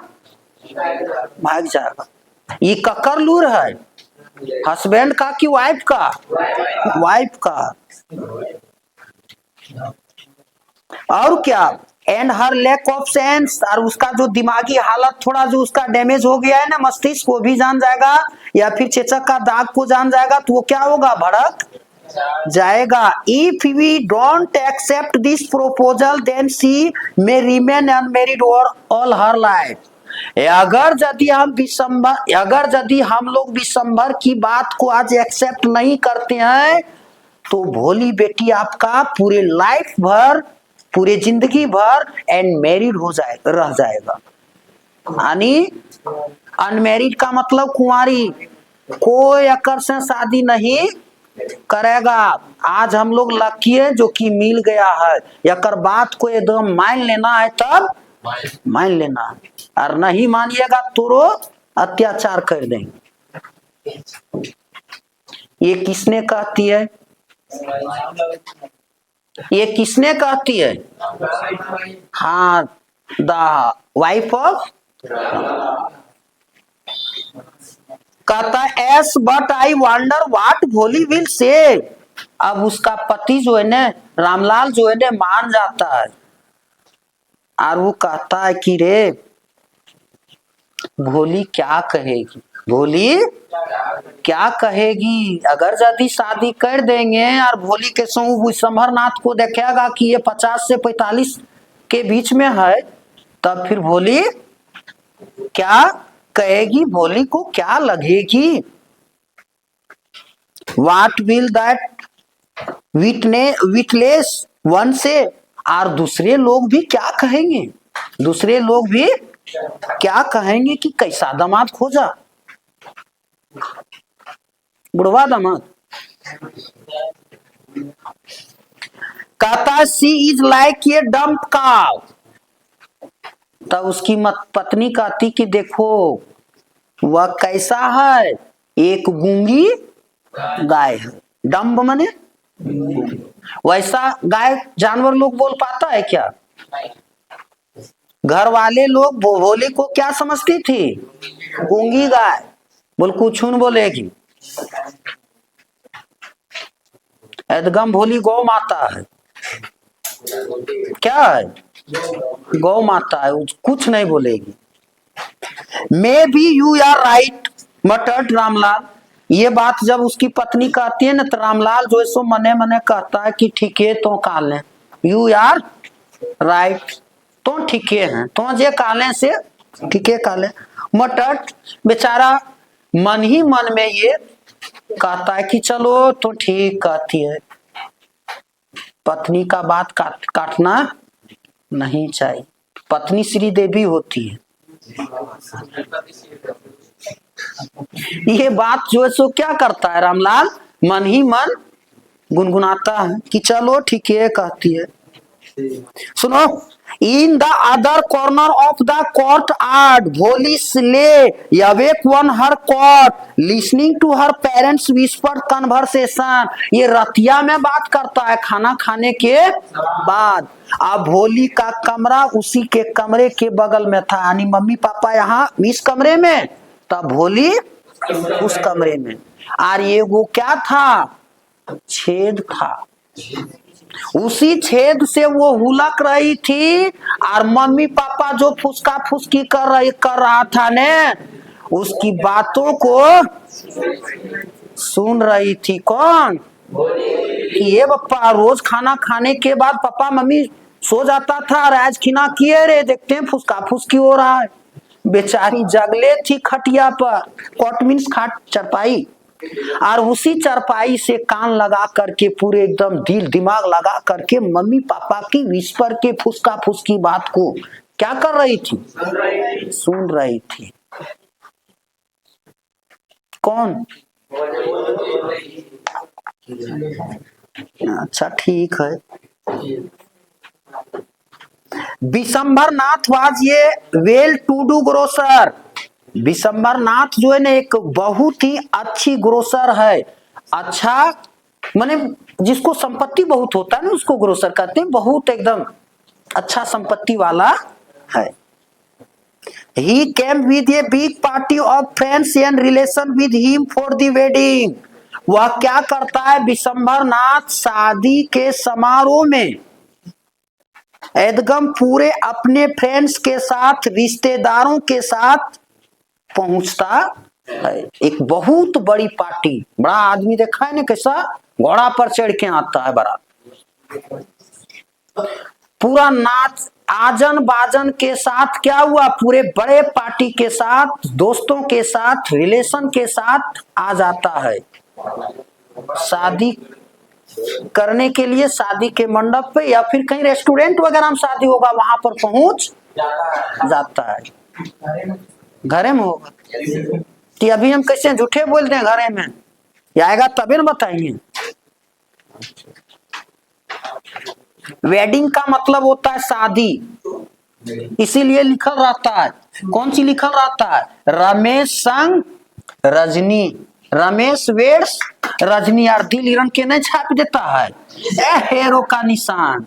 भाग जाएगा। ये ककर लूर है, हस्बैंड का कि वाइफ का? वाइफ का। और क्या, and her lack of sense. और उसका जो दिमागी हालत थोड़ा जो उसका डैमेज हो गया है ना, मस्तिष्क को भी जान जाएगा, या फिर चेचक का दाग को जान जाएगा तो वो क्या होगा, भड़क जाएगा। If we don't accept this proposal then she may remain unmarried all her life. अगर यदि हम लोग विशंबर की बात को आज एक्सेप्ट नहीं करते हैं तो भोली बेटी आपका पूरे लाइफ भर, पूरे जिंदगी भर अनमैरिड रह जाएगा। यानी अनमैरिड का मतलब कुंवारी, कोई अकर से शादी नहीं करेगा। आज हम लोग लकी है जो कि मिल गया है, अकर बात को एकदम मान लेना है, तब मान लेना है, और नहीं मानिएगा तो अत्याचार कर देंगे। ये किसने कहती है, ये किसने कहती है? हाँ, द वाइफ ऑफ। कहता S but I wonder what भोली विल से। अब उसका पति जो है ना, रामलाल जो है ना, मान जाता है और वो कहता है कि रे भोली क्या कहेगी, भोली क्या कहेगी। अगर यदि शादी कर देंगे और भोली के संग विशंभरनाथ को देखेगा कि ये 50 से 45 के बीच में है, तब फिर भोली क्या कहेगी, भोली को क्या लगेगी। What will that witless one से। और दूसरे लोग भी क्या कहेंगे, दूसरे लोग भी क्या कहेंगे कि कैसा दामाद खोजा, बुढ़वा दामाद। कहता she is like a dumb cow. तब उसकी पत्नी कहती कि देखो वह कैसा है, एक गूंगी गाय है। डम्ब माने वैसा गाय जानवर लोग बोल पाता है क्या? घर वाले लोग भोले को क्या समझती थी, गूंगी गाय, बोल कुछ न बोलेगी। एकदम भोली गौ माता है, क्या है गौ माता है, कुछ नहीं बोलेगी। Maybe you are right muttered Ramlal. ये बात जब उसकी पत्नी कहती है ना, तो रामलाल जो है सो मने मने कहता है कि ठीक है तो काले, यू आर राइट, तो ठीक है, तो जे काले से ठीक है काले। मटर्ड बेचारा मन ही मन में ये कहता है कि चलो तो ठीक कहती है, पत्नी का बात काटना नहीं चाहिए। पत्नी श्री देवी होती है। ये बात जो है सो क्या करता है रामलाल, मन ही मन गुनगुनाता है कि चलो ठीक है कहती है। सुनो, in the other corner of the courtyard Bholi lay awake on her cot listening to her parents whispered conversation. ये रतिया में बात करता है खाना खाने के बाद। अब भोली का कमरा उसी के कमरे के बगल में था, यानी मम्मी पापा यहाँ इस कमरे में, तब भोली उस कमरे में। और ये वो क्या था, छेद था, उसी छेद से वो हुलक रही थी। और मम्मी पापा जो फुसका फुसकी कर रहा था ने, उसकी बातों को सुन रही थी। कौन, ये पापा रोज खाना खाने के बाद पापा मम्मी सो जाता था, और आज खिना किए रे, देखते हैं फुसका फुसकी हो रहा है। बेचारी जगले थी खटिया पर, कॉट मीन्स खाट, चरपाई, और उसी चरपाई से कान लगा करके पूरे एकदम दिल दिमाग लगा करके मम्मी पापा की विस्पर के फुसका फुसकी बात को क्या कर रही थी, सुन रही थी। कौन, अच्छा ठीक है। विशंबर नाथ वाज ये well to do grocer. Vishambhar Nath जो है ना एक बहुत ही अच्छी ग्रोसर है। अच्छा माने जिसको संपत्ति बहुत होता है ना उसको ग्रोसर कहते हैं, बहुत एकदम अच्छा संपत्ति वाला है। He came with a big party of friends and relation with him for the wedding। वह क्या करता है, विशंबर नाथ शादी के समारोह में एकदम पूरे अपने फ्रेंड्स के साथ, रिश्तेदारों के साथ पहुंचता है। एक बहुत बड़ी पार्टी, बड़ा आदमी देखा है ना कैसा घोड़ा पर चढ़ के आता है बारात, पूरा नाच आजन बाजन के साथ क्या हुआ, पूरे बड़े पार्टी के साथ, दोस्तों के साथ, रिलेशन के साथ आ जाता है शादी करने के लिए। शादी के मंडप पे या फिर कहीं रेस्टोरेंट वगैरह में शादी होगा वहां पर पहुंच जाता है। घरे में होगा कि अभी हम कैसे झूठे बोलते हैं, घरे में ये आएगा तभी ना बताइए। वेडिंग का मतलब होता है शादी, इसीलिए लिखल रहता है, कौन सी लिखल रहता है, रमेश संग रजनी, रमेश वेड्स रजनी, और दिल हिरण के नहीं छाप देता है हेरो का निशान।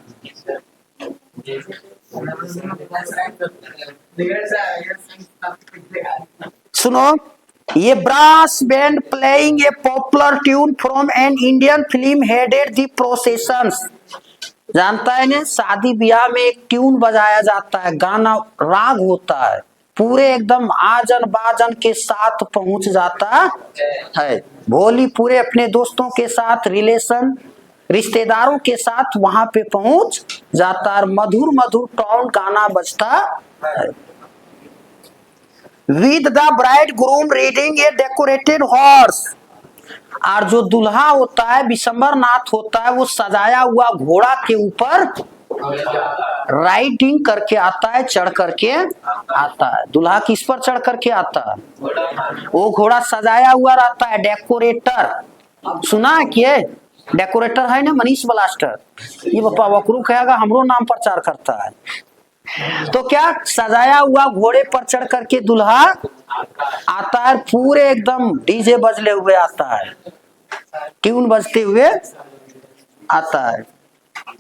सुनो, ये brass band playing a popular tune from an Indian film headed the processions. जानता है ना, शादी ब्याह में एक ट्यून बजाया जाता है, गाना राग होता है, पूरे एकदम आजन बाजन के साथ पहुंच जाता है। भोली पूरे अपने दोस्तों के साथ, रिलेशन रिश्तेदारों के साथ वहां पे पहुंच जाता है, मधुर मधुर टॉन गाना बजता है। With the bride groom reading A decorated horse. और जो दुल्हा होता है विशंबर नाथ होता है, वो सजाया हुआ घोड़ा के ऊपर राइडिंग करके आता है, चढ़ करके आता है। दुल्हा किस पर चढ़ करके आता है, वो घोड़ा सजाया हुआ रहता है। डेकोरेटर सुना है कि डेकोरेटर है ना मनीष ब्लास्टर, ये बापा वकरू कहेगा हमरो नाम प्रचार करता है। तो क्या सजाया हुआ घोड़े पर चढ़ करके दुल्हा आता है, पूरे एकदम डीजे बजले हुए आता है, ट्यून बजते हुए आता है।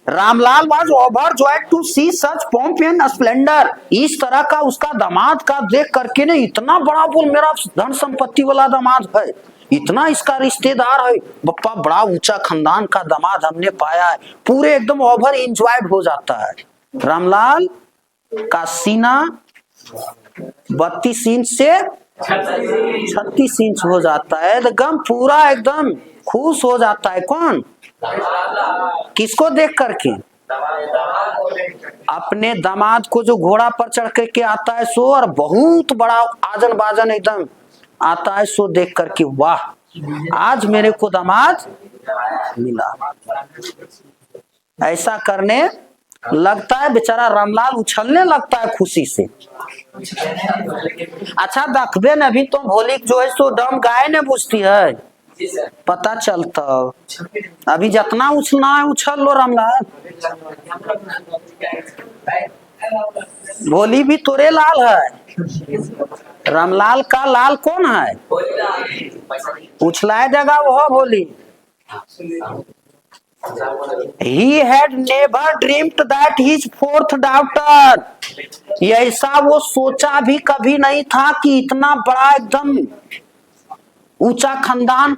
Ramlal was overjoyed to see such pomp and splendour. इस तरह का उसका दामाद का देख करके ने, इतना बड़ा बोल मेरा धन संपत्ति वाला दामाद है, इतना इसका रिश्तेदार है, बप्पा बड़ा ऊंचा खानदान का दामाद हमने पाया है, पूरे एकदम ओवर एंजॉयड हो जाता है। रामलाल का सीना 32 इंच से 36 इंच हो जाता है। एकदम पूरा एकदम खुश हो जाता है। कौन? किसको देख करके? अपने दामाद को जो घोड़ा पर चढ़ करके आता है सो, और बहुत बड़ा आजन बाजन एकदम आता है सो देख करके, वाह आज मेरे को दामाद मिला। ऐसा करने लगता है बेचारा रामलाल, उछलने लगता है खुशी से। अच्छा देखबे न, अभी तो भोली जो है सो दम गाय ने बुझती है, पता चलता। अभी जितना उछलना है उछल लो रामलाल। भोली भी तोरे लाल है। रामलाल का लाल कौन है? उछलाए देगा वह भोली। He had never dreamed that his fourth daughter, ऐसा वो सोचा भी कभी नहीं था कि इतना बड़ा एकदम ऊंचा खानदान